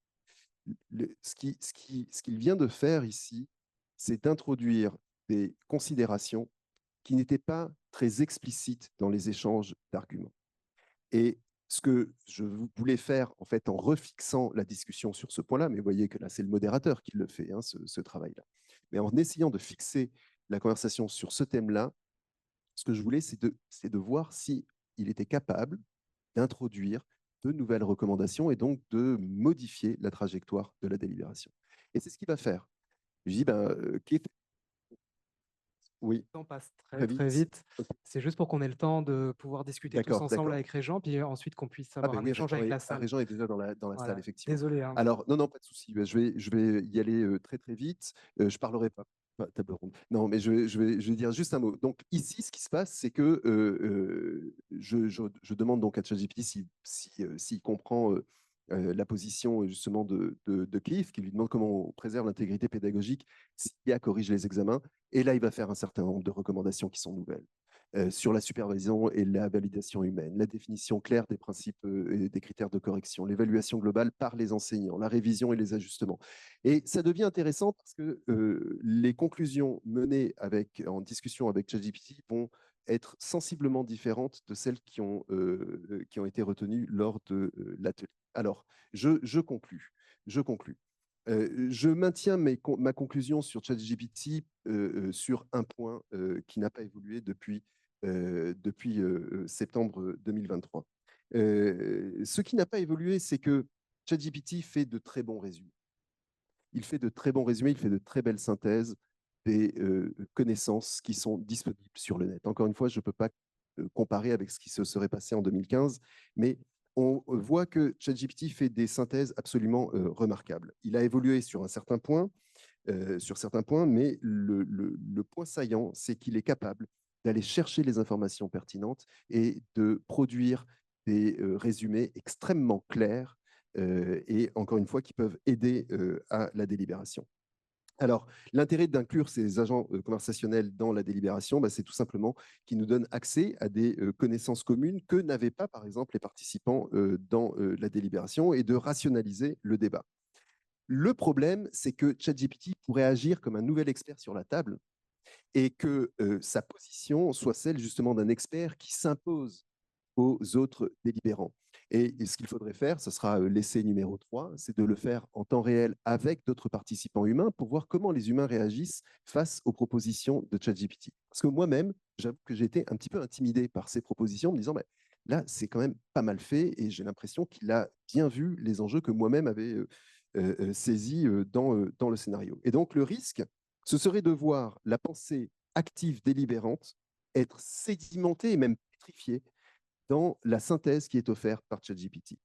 S1: Ce qu'il vient de faire ici, c'est d'introduire des considérations qui n'étaient pas très explicites dans les échanges d'arguments. Et ce que je voulais faire, en fait, en refixant la discussion sur ce point-là, mais vous voyez que là, c'est le modérateur qui le fait, hein, ce travail-là. Mais en essayant de fixer la conversation sur ce thème-là, ce que je voulais, c'est de voir si il était capable d'introduire de nouvelles recommandations et donc de modifier la trajectoire de la délibération. Et c'est ce qu'il va faire. Je dis, ben, Keith, oui,
S3: Le temps passe
S1: très
S3: très très
S1: vite.
S3: vite. C'est juste pour qu'on ait le temps de pouvoir discuter tous
S1: D'accord,
S3: ensemble
S1: d'accord.
S3: avec Régent, puis ensuite qu'on puisse
S1: Ah
S3: avoir
S1: ben
S3: un
S1: oui,
S3: échange avec la salle.
S1: Régent est déjà dans la salle,
S3: Voilà.
S1: effectivement.
S3: Désolé, hein.
S1: Alors, non, pas de souci. Ben, je vais y aller très, très vite. Je parlerai pas table ronde. Non, mais je vais dire juste un mot. Donc, ici, ce qui se passe, c'est que je demande donc à ChatGPT s'il comprend la position justement de Keith, qui lui demande comment on préserve l'intégrité pédagogique s'il y a corrige les examens. Et là, il va faire un certain nombre de recommandations qui sont nouvelles. Sur la supervision et la validation humaine, la définition claire des principes et des critères de correction, l'évaluation globale par les enseignants, la révision et les ajustements. Et ça devient intéressant parce que les conclusions menées en discussion avec ChatGPT vont être sensiblement différentes de celles qui ont été retenues lors de l'atelier. Alors, je conclus. Je maintiens ma conclusion sur ChatGPT sur un point qui n'a pas évolué depuis septembre 2023. Ce qui n'a pas évolué, c'est que ChatGPT fait de très bons résumés. Il fait de très bons résumés, il fait de très belles synthèses des connaissances qui sont disponibles sur le net. Encore une fois, je ne peux pas comparer avec ce qui se serait passé en 2015, mais on voit que ChatGPT fait des synthèses absolument remarquables. Il a évolué sur certains points, mais le point saillant, c'est qu'il est capable d'aller chercher les informations pertinentes et de produire des résumés extrêmement clairs et encore une fois qui peuvent aider à la délibération. Alors, l'intérêt d'inclure ces agents conversationnels dans la délibération, bah, c'est tout simplement qu'ils nous donnent accès à des connaissances communes que n'avaient pas, par exemple, les participants dans la délibération et de rationaliser le débat. Le problème, c'est que ChatGPT pourrait agir comme un nouvel expert sur la table et que sa position soit celle justement d'un expert qui s'impose aux autres délibérants. Et ce qu'il faudrait faire, ce sera l'essai numéro 3, c'est de le faire en temps réel avec d'autres participants humains pour voir comment les humains réagissent face aux propositions de ChatGPT. Parce que moi-même, j'avoue que j'ai été un petit peu intimidé par ces propositions, en me disant, bah, là, c'est quand même pas mal fait et j'ai l'impression qu'il a bien vu les enjeux que moi-même avais saisis dans le scénario. Et donc, le risque, ce serait de voir la pensée active délibérante être sédimentée et même pétrifiée dans la synthèse qui est offerte par ChatGPT.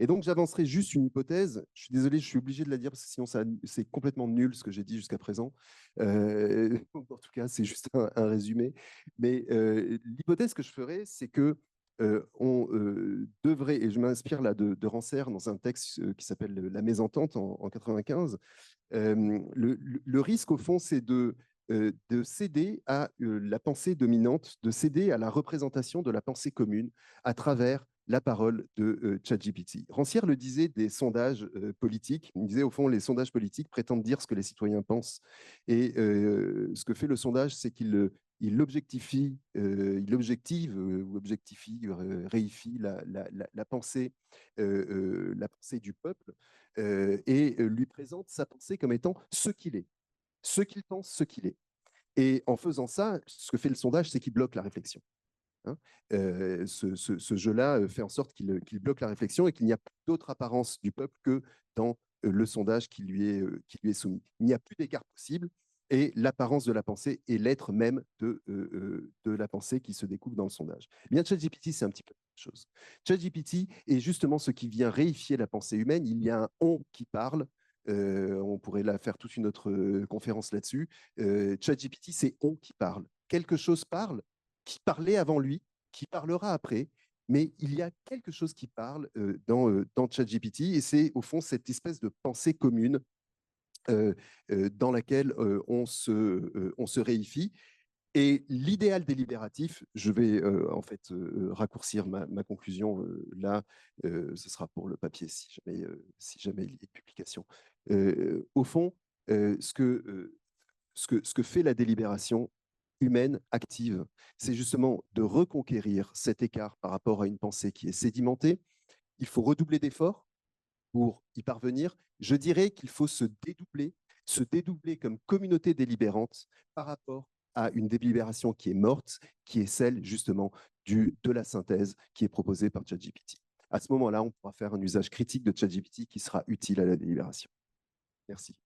S1: Et donc, j'avancerai juste une hypothèse. Je suis désolé, je suis obligé de la dire parce que sinon, c'est complètement nul ce que j'ai dit jusqu'à présent. En tout cas, c'est juste un résumé. Mais l'hypothèse que je ferai, c'est que on devrait, et je m'inspire là de Rancière dans un texte qui s'appelle La mésentente en 95, le risque, au fond, c'est de céder à la pensée dominante, de céder à la représentation de la pensée commune à travers la parole de ChatGPT. Rancière le disait des sondages politiques. Il disait, au fond, les sondages politiques prétendent dire ce que les citoyens pensent. Et ce que fait le sondage, c'est qu'il objectifie, ou objectifie, réifie la pensée du peuple et lui présente sa pensée comme étant ce qu'il est, ce qu'il pense, ce qu'il est. Et en faisant ça, ce que fait le sondage, c'est qu'il bloque la réflexion. Hein. Ce jeu-là fait en sorte qu'il bloque la réflexion et qu'il n'y a plus d'autre apparence du peuple que dans le sondage qui lui est soumis. Il n'y a plus d'écart possible et l'apparence de la pensée est l'être même de la pensée qui se découpe dans le sondage. Eh bien, ChatGPT, c'est un petit peu la même chose. ChatGPT est justement ce qui vient réifier la pensée humaine. Il y a un « on » qui parle. On pourrait faire toute une autre conférence là-dessus. ChatGPT, c'est « on » qui parle. Quelque chose parle, qui parlait avant lui, qui parlera après, mais il y a quelque chose qui parle dans ChatGPT et c'est au fond cette espèce de pensée commune dans laquelle on se réifie. Et l'idéal délibératif, je vais en fait raccourcir ma conclusion là, ce sera pour le papier si jamais il y a publication. Au fond, ce que fait la délibération humaine active, c'est justement de reconquérir cet écart par rapport à une pensée qui est sédimentée. Il faut redoubler d'efforts pour y parvenir. Je dirais qu'il faut se dédoubler comme communauté délibérante par rapport à une délibération qui est morte, qui est celle justement de la synthèse qui est proposée par ChatGPT. À ce moment-là, on pourra faire un usage critique de ChatGPT qui sera utile à la délibération. Merci.